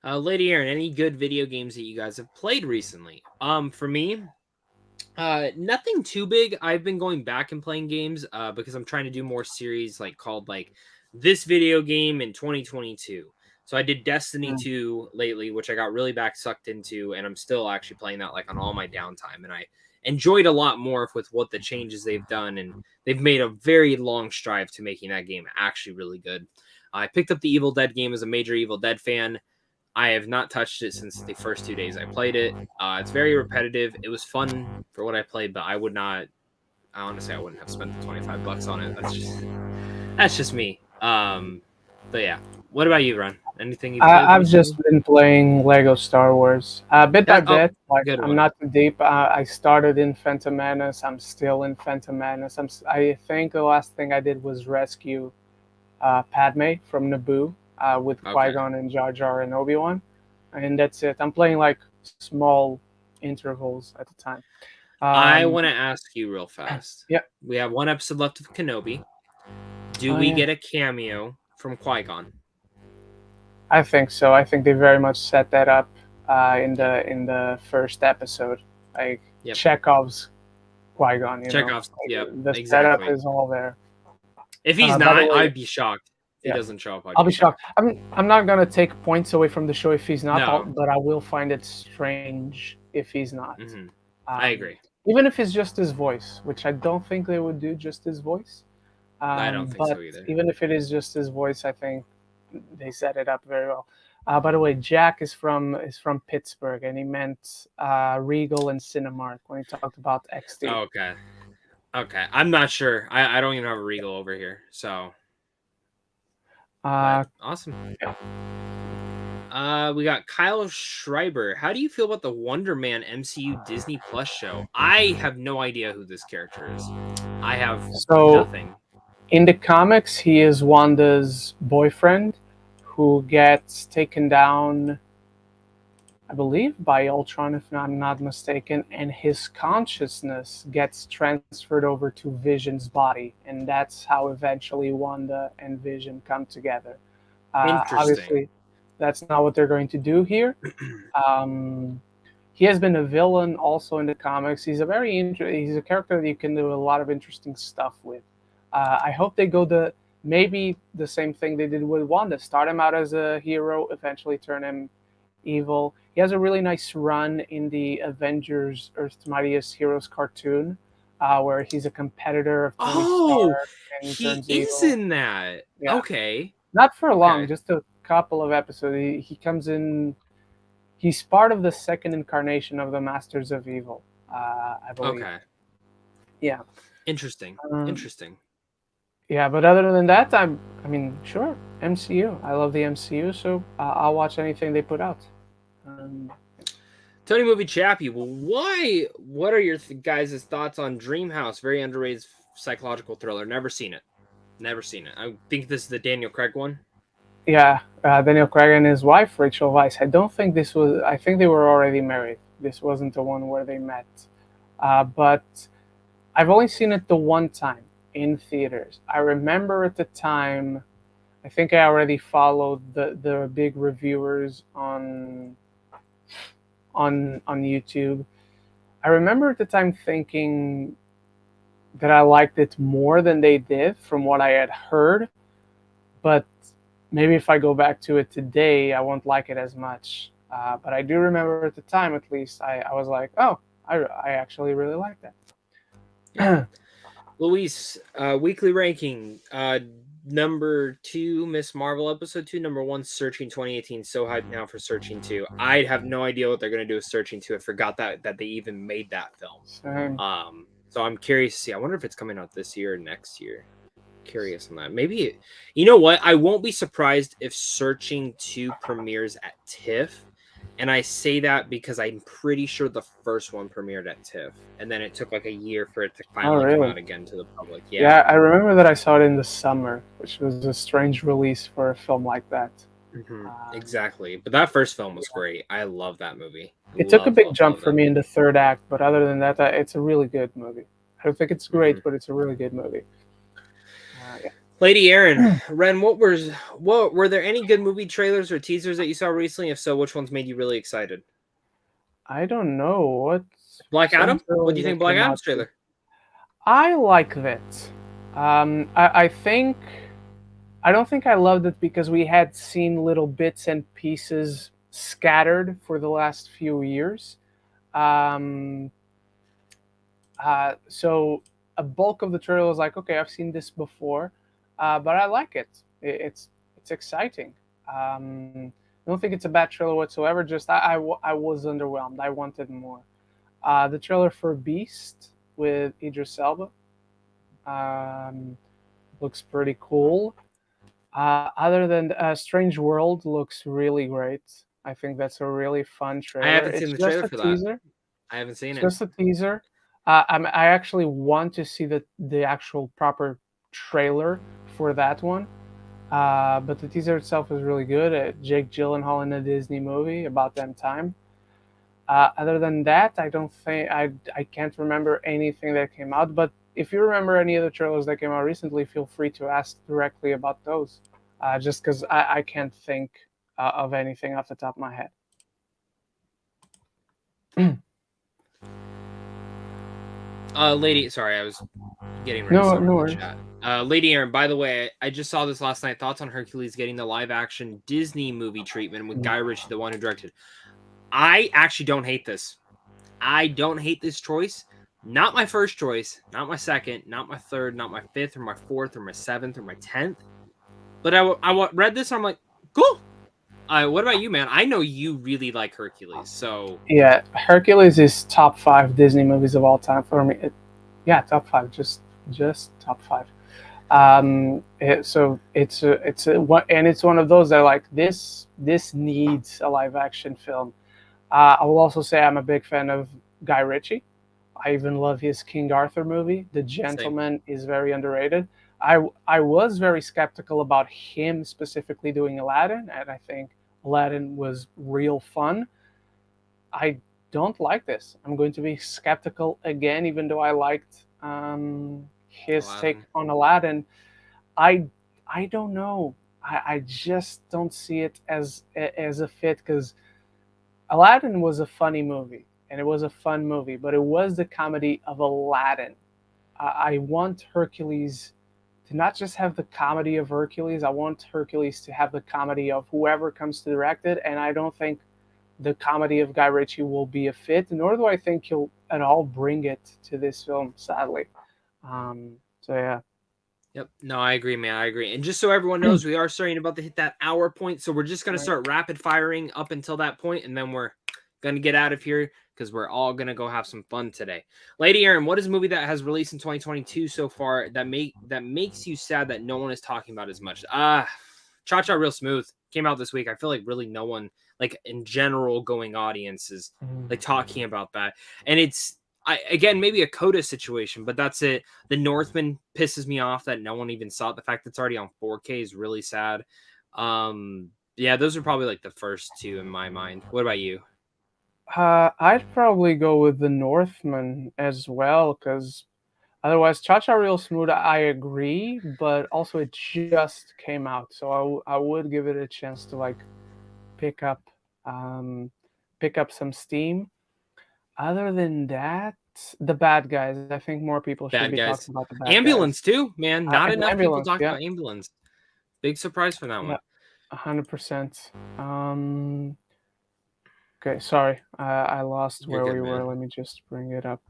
Lady Aaron, any good video games that you guys have played recently? For me, nothing too big. I've been going back and playing games because I'm trying to do more series called this video game in 2022. So I did Destiny 2 lately, which I got really back sucked into, and I'm still actually playing that on all my downtime. And I enjoyed a lot more with what the changes they've done, and they've made a very long strive to making that game actually really good. I picked up the Evil Dead game as a major Evil Dead fan. I have not touched it since the first 2 days I played it. It's very repetitive. It was fun for what I played, but I would not. Honestly, I wouldn't have spent the $25 on it. That's just me. But yeah. What about you, Ron? Anything you played? I've just been playing Lego Star Wars bit by bit. I'm not too deep. I started in Phantom Menace. I'm still in Phantom Menace. I think the last thing I did was rescue Padme from Naboo with Qui-Gon and Jar Jar and Obi-Wan, and that's it. I'm playing small intervals at the time. I want to ask you real fast. Yeah, we have one episode left of Kenobi. Do we get a cameo from Qui-Gon? I think so. I think they very much set that up in the first episode, Chekhov's Qui-Gon. Chekhov's, the setup is all there. If he's not, I'd be shocked. If he doesn't show up, I'll be shocked. I'm not gonna take points away from the show if he's not, No. but I will find it strange if he's not. Mm-hmm. I agree. Even if it's just his voice, which I don't think they would do just his voice. I don't think so either. Even if it is just his voice, I think they set it up very well. By the way, Jack is from Pittsburgh, and he meant Regal and Cinemark when he talked about XD. Oh, okay. I'm not sure. I don't even have a Regal over here, so. Awesome. We got Kyle Schreiber. How do you feel about the Wonder Man MCU Disney Plus show? I have no idea who this character is. I have nothing. In the comics, he is Wanda's boyfriend who gets taken down, I believe, by Ultron, if I'm not mistaken, and his consciousness gets transferred over to Vision's body, and that's how eventually Wanda and Vision come together. Interesting. Obviously, that's not what they're going to do here. He has been a villain also in the comics. He's he's a character that you can do a lot of interesting stuff with. I hope they go maybe the same thing they did with Wanda. Start him out as a hero, eventually turn him evil. He has a really nice run in the Avengers Earth's Mightiest Heroes cartoon, where he's a competitor of Tony Stark. And he is evil. In that. Yeah. Okay. Not for long, just a couple of episodes. He comes in. He's part of the second incarnation of the Masters of Evil, I believe. Okay. Yeah. Interesting. Yeah, but other than that, sure, MCU. I love the MCU, so I'll watch anything they put out. Tony Movie Chappie, well, what are your guys' thoughts on Dreamhouse? Very underrated psychological thriller. Never seen it. I think this is the Daniel Craig one. Yeah, Daniel Craig and his wife, Rachel Weisz. I think they were already married. This wasn't the one where they met. But I've only seen it the one time in theaters. I remember at the time, I think I already followed the big reviewers on YouTube. I remember at the time thinking that I liked it more than they did from what I had heard, but maybe if I go back to it today, I won't like it as much. But I do remember at the time, at least, I was like, oh, I actually really like that. Yeah. Luis, weekly ranking. Number 2, Miss Marvel episode 2. Number 1, Searching 2018. So hyped now for Searching 2. I have no idea what they're gonna do with Searching 2. I forgot that they even made that film. Same. So I'm curious to see. I wonder if it's coming out this year or next year. Curious on that. Maybe, you know what? I won't be surprised if Searching 2 premieres at TIFF. And I say that because I'm pretty sure the first one premiered at TIFF, and then it took like a year for it to finally come out again to the public. Yeah, I remember that I saw it in the summer, which was a strange release for a film like that. Exactly. But that first film was great. I love that movie. It took a big jump for me in the third act, but other than that, it's a really good movie. I don't think it's great, but it's a really good movie. Yeah. Lady Aaron, Ren, what were there any good movie trailers or teasers that you saw recently? If so, which ones made you really excited? I don't know. What Black Adam? What do you think of Black Adam's trailer? I like that. I think I don't think I loved it because we had seen little bits and pieces scattered for the last few years. So a bulk of the trailer was like, okay, I've seen this before, but I like it. It's exciting. I don't think it's a bad trailer whatsoever. Just I was underwhelmed. I wanted more. The trailer for Beast with Idris Elba looks pretty cool. Other than Strange World looks really great. I think that's a really fun trailer. I haven't seen the trailer for that. I haven't seen it. Just a teaser. I actually want to see the actual proper trailer for that one. But the teaser itself is really good. Jake Gyllenhaal in a Disney movie about them time. Other than that, I don't think I can't remember anything that came out. But if you remember any other trailers that came out recently, feel free to ask directly about those. Just because I can't think of anything off the top of my head. Lady, sorry, I was getting ready to no the chat. Lady Aaron, by the way, I just saw this last night. Thoughts on Hercules getting the live-action Disney movie treatment with Guy Ritchie, the one who directed? I actually don't hate this. I don't hate this choice. Not my first choice, not my second, not my third, not my fifth, or my fourth, or my seventh, or my 10th. But I read this, and I'm like, cool. What about you, man? I know you really like Hercules, so... Yeah, Hercules is top 5 Disney movies of all time for me. Top 5, just top 5. So it's one of those that like this needs a live action film. I will also say I'm a big fan of Guy Ritchie. I even love his King Arthur movie. The Gentleman is very underrated. I was very skeptical about him specifically doing Aladdin, and I think Aladdin was real fun. I don't like this. I'm going to be skeptical again, even though I liked his take on Aladdin. I don't know. I just don't see it as a fit, because Aladdin was a funny movie and it was a fun movie, but it was the comedy of Aladdin. I want Hercules to not just have the comedy of Hercules. I want Hercules to have the comedy of whoever comes to direct it, and I don't think the comedy of Guy Ritchie will be a fit, nor do I think he'll at all bring it to this film, sadly. So yeah. Yep. No, I agree, man. I agree. And just so everyone knows, we are starting about to hit that hour point, so we're just going to start rapid firing up until that point, and then we're going to get out of here because we're all going to go have some fun today. Lady Aaron, what is a movie that has released in 2022 so far that makes you sad that no one is talking about as much? Cha-Cha Real Smooth came out this week. I feel like really no one, like in general going audience, is like talking about that. And it's, again, maybe a Coda situation, but that's it. The Northman pisses me off that no one even saw it. The fact that it's already on 4K is really sad. Yeah, those are probably like the first two in my mind. What about you? I'd probably go with The Northman as well, because Otherwise, Cha-Cha Real Smooth, I agree, but also it just came out, so I would give it a chance to like pick up um, pick up some steam. Other than that, the bad guys. I think more people should Bad be guys. talking about the bad guys. Ambulance too, man. Not And enough people ambulance, talk yeah, about Ambulance. Big surprise for that yeah, one. 100%. Okay, sorry, I lost You're where good, we were. man. Let me just bring it up.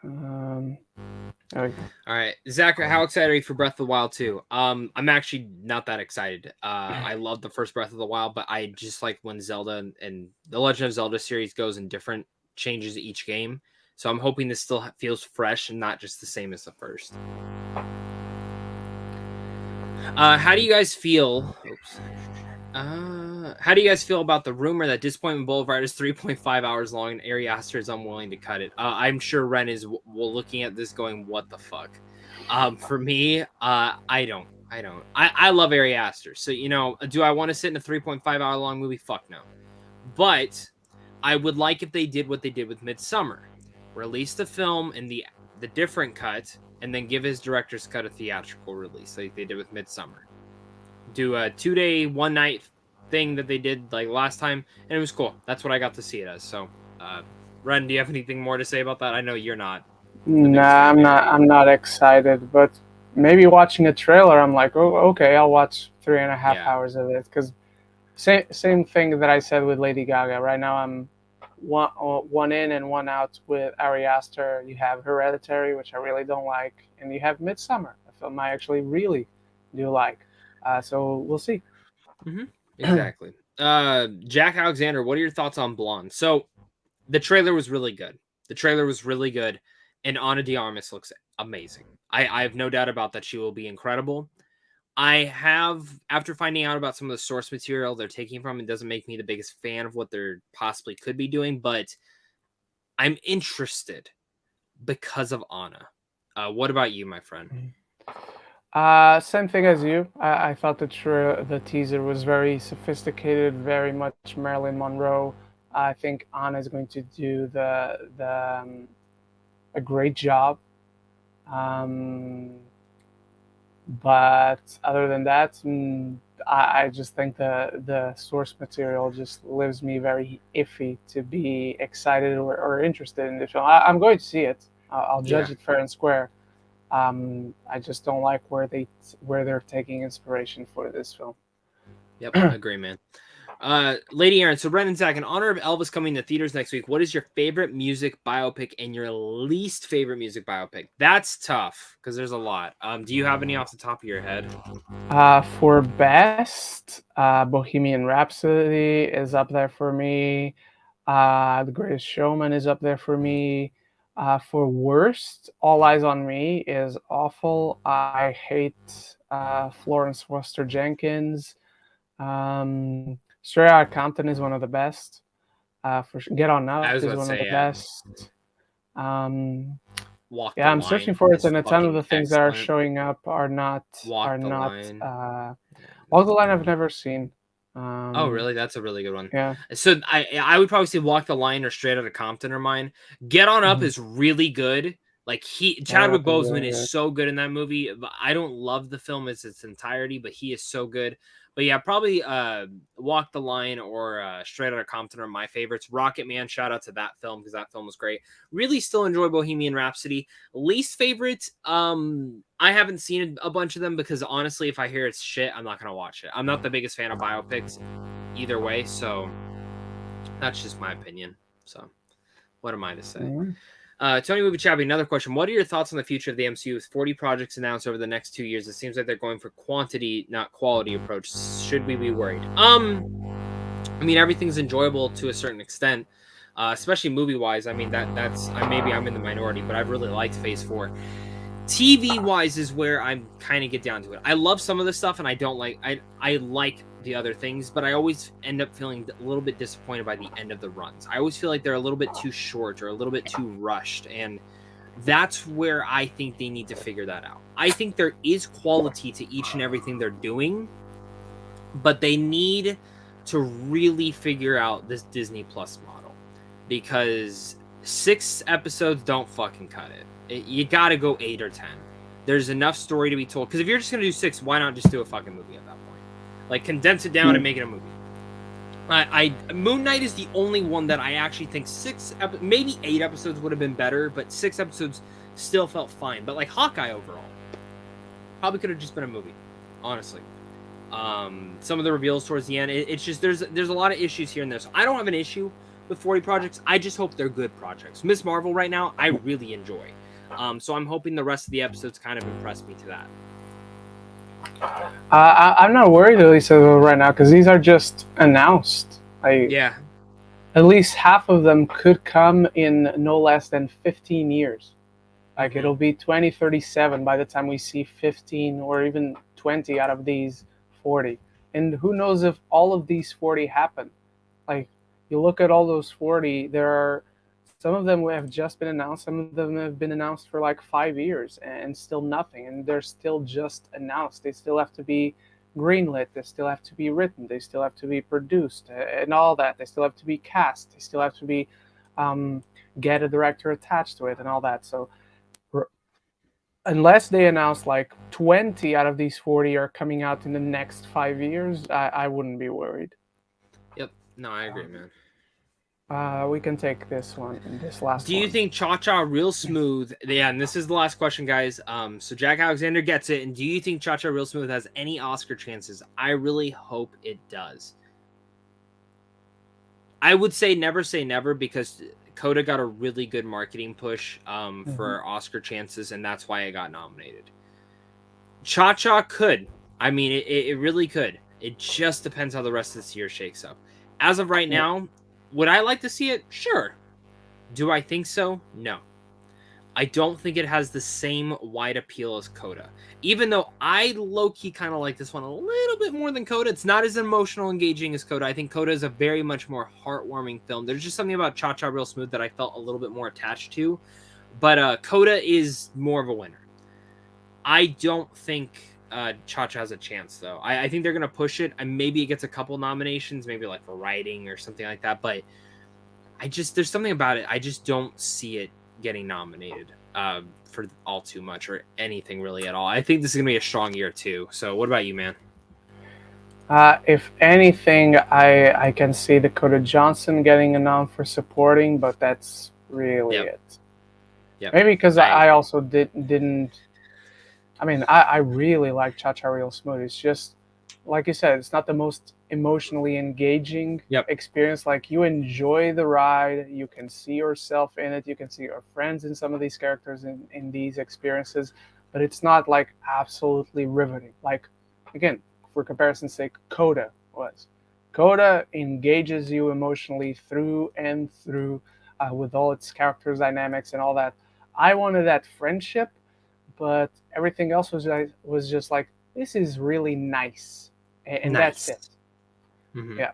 There we go. All right, Zach, how excited are you for Breath of the Wild 2? I'm actually not that excited. I love the first Breath of the Wild, but I just like when Zelda and the Legend of Zelda series goes in different changes each game. So I'm hoping this still feels fresh and not just the same as the first. How do you guys feel? Oops. How do you guys feel about the rumor that Disappointment Boulevard is 3.5 hours long and Ari Aster is unwilling to cut it? I'm sure Ren is looking at this going, what the fuck? For me, I don't. I love Ari Aster. So, do I want to sit in a 3.5 hour long movie? Fuck no. But I would like if they did what they did with Midsummer. Release the film in the different cut and then give his director's cut a theatrical release like they did with Midsummer. Do a 2-day, 1-night thing that they did like last time, and it was cool. That's what I got to see it as. So, Ren, do you have anything more to say about that? I know you're not. Nah, I'm not excited, but maybe watching a trailer, I'm like, oh, okay, I'll watch 3.5 hours of it. Because same thing that I said with Lady Gaga. Right now, I'm one in and one out with Ari Aster. You have Hereditary, which I really don't like, and you have Midsummer, a film I actually really do like. So we'll see. Mm-hmm. Exactly. Jack Alexander, what are your thoughts on Blonde? So the trailer was really good. And Ana de Armas looks amazing. I have no doubt about that. She will be incredible. I have, after finding out about some of the source material they're taking from, it doesn't make me the biggest fan of what they're possibly could be doing, but I'm interested because of Anna. What about you, my friend? Same thing as you. I thought the teaser was very sophisticated, very much Marilyn Monroe. I think Anna is going to do a great job. But other than that, I just think the source material just leaves me very iffy to be excited or interested in the film. I'm going to see it. I'll judge it fair and square. I just don't like where they're taking inspiration for this film. Yep, agree, man. Lady Aaron, so Ren and Zach, in honor of Elvis coming to theaters next week, what is your favorite music biopic and your least favorite music biopic? That's tough because there's a lot. Do you have any off the top of your head? For best, Bohemian Rhapsody is up there for me. The Greatest Showman is up there for me. For worst, All Eyes on Me is awful. I hate Florence Foster Jenkins. Straight Outta Compton is one of the best. Get On Up is one of the best. I'm searching for it, and a ton of the things that are showing up are not. Walk the Line I've never seen. Oh, really? That's a really good one. Yeah. So I would probably say Walk the Line or Straight Outta Compton are mine. Get On Up is really good. Like Chadwick Boseman is so good in that movie. I don't love the film as its entirety, but he is so good. But yeah, probably Walk the Line or Straight Outta Compton are my favorites. Rocket Man, shout out to that film because that film was great. Really still enjoy Bohemian Rhapsody. Least favorite, I haven't seen a bunch of them because honestly, if I hear it's shit, I'm not going to watch it. I'm not the biggest fan of biopics either way, so that's just my opinion. So what am I to say? Tony Movie Chabby, another question. What are your thoughts on the future of the MCU with 40 projects announced over the next 2 years? It seems like they're going for quantity, not quality approach. Should we be worried? I mean, everything's enjoyable to a certain extent, especially movie-wise. I mean, that's maybe I'm in the minority, but I've really liked Phase 4. TV-wise is where I kind of get down to it. I love some of the stuff, and I don't like. I like the other things, but I always end up feeling a little bit disappointed by the end of the runs. I always feel like they're a little bit too short or a little bit too rushed, and that's where I think they need to figure that out. I think there is quality to each and everything they're doing, but they need to really figure out this Disney Plus model, because 6 episodes don't fucking cut it. You gotta go 8 or 10. There's enough story to be told. Because if you're just gonna do 6, why not just do a fucking movie at that point? Like, condense it down and make it a movie. Moon Knight is the only one that I actually think maybe 8 episodes would have been better, but 6 episodes still felt fine. But like Hawkeye overall, probably could have just been a movie, honestly. Some of the reveals towards the end, it's just there's a lot of issues here and there. So I don't have an issue with 40 projects. I just hope they're good projects. Miss Marvel right now, I really enjoy. So I'm hoping the rest of the episodes kind of impress me to that. I'm not worried, at least right now, because these are just announced. Yeah. At least half of them could come in no less than 15 years. Like, it'll be 2037 by the time we see 15 or even 20 out of these 40. And who knows if all of these 40 happen. Like, you look at all those 40, there are some of them have just been announced. Some of them have been announced for like 5 years and still nothing. And they're still just announced. They still have to be greenlit. They still have to be written. They still have to be produced and all that. They still have to be cast. They still have to be get a director attached to it and all that. So unless they announce like 20 out of these 40 are coming out in the next 5 years, I wouldn't be worried. Yep. No, I agree, man. We can take this one and this last one. Do you think Cha-Cha Real Smooth... Yeah, and this is the last question, guys. So Jack Alexander gets it. And do you think Cha-Cha Real Smooth has any Oscar chances? I really hope it does. I would say never because Coda got a really good marketing push for Oscar chances, and that's why it got nominated. Cha-Cha could. I mean, it really could. It just depends how the rest of this year shakes up. As of right now... Would I like to see it? Sure. Do I think so? No. I don't think it has the same wide appeal as Coda. Even though I low-key kind of like this one a little bit more than Coda. It's not as emotional engaging as Coda. I think Coda is a very much more heartwarming film. There's just something about Cha-Cha Real Smooth that I felt a little bit more attached to. But Coda is more of a winner. I don't think Cha-Cha has a chance, though. I think they're going to push it, and maybe it gets a couple nominations, maybe like for writing or something like that, but there's something about it. I just don't see it getting nominated for all too much or anything really at all. I think this is going to be a strong year, too. So what about you, man? If anything, I can see Dakota Johnson getting a nom for supporting, but that's really it. Yep. Maybe because I also didn't... I mean, I really like Cha-Cha Real Smooth. It's just, like you said, it's not the most emotionally engaging experience. Like, you enjoy the ride. You can see yourself in it. You can see your friends in some of these characters in these experiences. But it's not, like, absolutely riveting. Like, again, for comparison's sake, Coda was. Coda engages you emotionally through and through with all its characters' dynamics and all that. I wanted that friendship. But everything else was just like, this is really nice, and that's it. Yeah.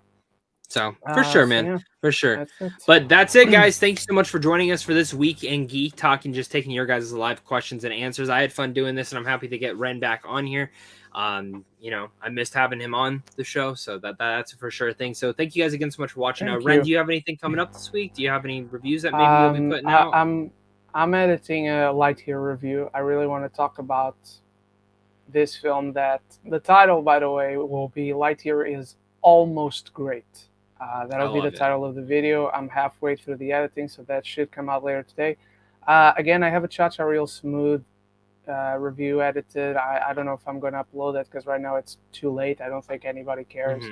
So for sure, man, for sure. But that's it, guys. Thank you so much for joining us for this week in Geek Talking, just taking your guys' live questions and answers. I had fun doing this, and I'm happy to get Ren back on here. You know, I missed having him on the show, so that's for sure thing. So thank you guys again so much for watching. Ren, do you have anything coming up this week? Do you have any reviews that maybe you'll be putting out? I'm editing a Lightyear review. I really want to talk about this film. That the title, by the way, will be Lightyear is Almost Great. That'll be the title of the video. I'm halfway through the editing, so that should come out later today. Again, I have a Cha-Cha Real Smooth review edited. I don't know if I'm going to upload it because right now it's too late. I don't think anybody cares.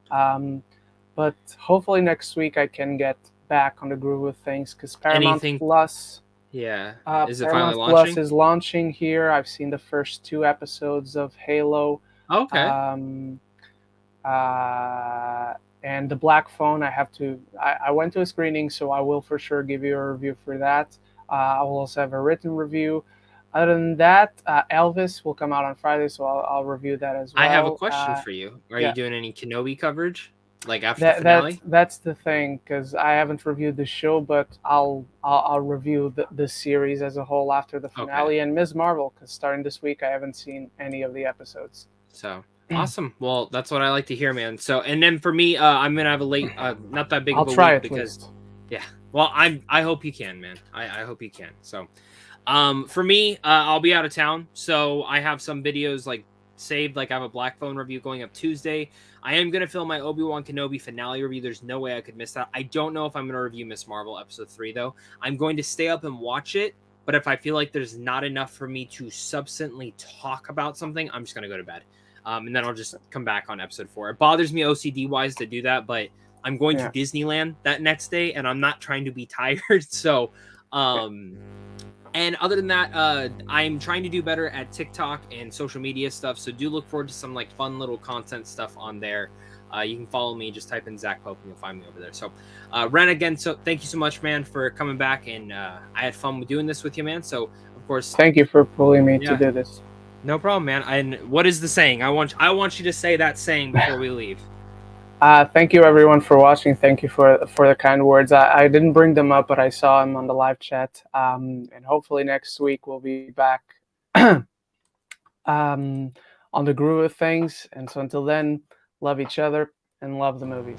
But hopefully next week I can get back on the groove of things because Paramount Plus... Yeah. Is it finally launching? Plus is launching here. I've seen the first 2 episodes of Halo. Okay. And the Black Phone, I went to a screening, so I will for sure give you a review for that. I will also have a written review. Other than that, Elvis will come out on Friday, so I'll review that as well. I have a question for you. Are you doing any Kenobi coverage? Like after the finale? That's the thing, because I haven't reviewed the show, but I'll review the series as a whole after the finale. And Ms. Marvel, because starting this week I haven't seen any of the episodes. So awesome. Well, that's what I like to hear, man. So, and then for me, I'm gonna have a late, not that big of a week because Yeah. Well, I hope you can, man. I hope you can. So, for me, I'll be out of town, so I have some videos like saved. Like I have a Black Phone review going up Tuesday. I am gonna film my Obi-Wan Kenobi finale review. There's no way I could miss that. I don't know if I'm gonna review Miss Marvel episode 3 though. I'm going to stay up and watch it. But if I feel like there's not enough for me to substantially talk about something, I'm just gonna go to bed. And then I'll just come back on episode 4. It bothers me OCD wise to do that, but I'm going to Disneyland that next day, and I'm not trying to be tired. So, and other than that, I'm trying to do better at TikTok and social media stuff. So do look forward to some like fun little content stuff on there. You can follow me. Just type in Zach Pope and you'll find me over there. So, Ren, again, so thank you so much, man, for coming back. And I had fun with doing this with you, man. So, of course, thank you for pulling me to do this. No problem, man. And what is the saying? I want you to say that saying before we leave. Thank you, everyone, for watching. Thank you for the kind words. I didn't bring them up, but I saw them on the live chat. And hopefully next week we'll be back on the groove of things. And so until then, love each other and love the movies.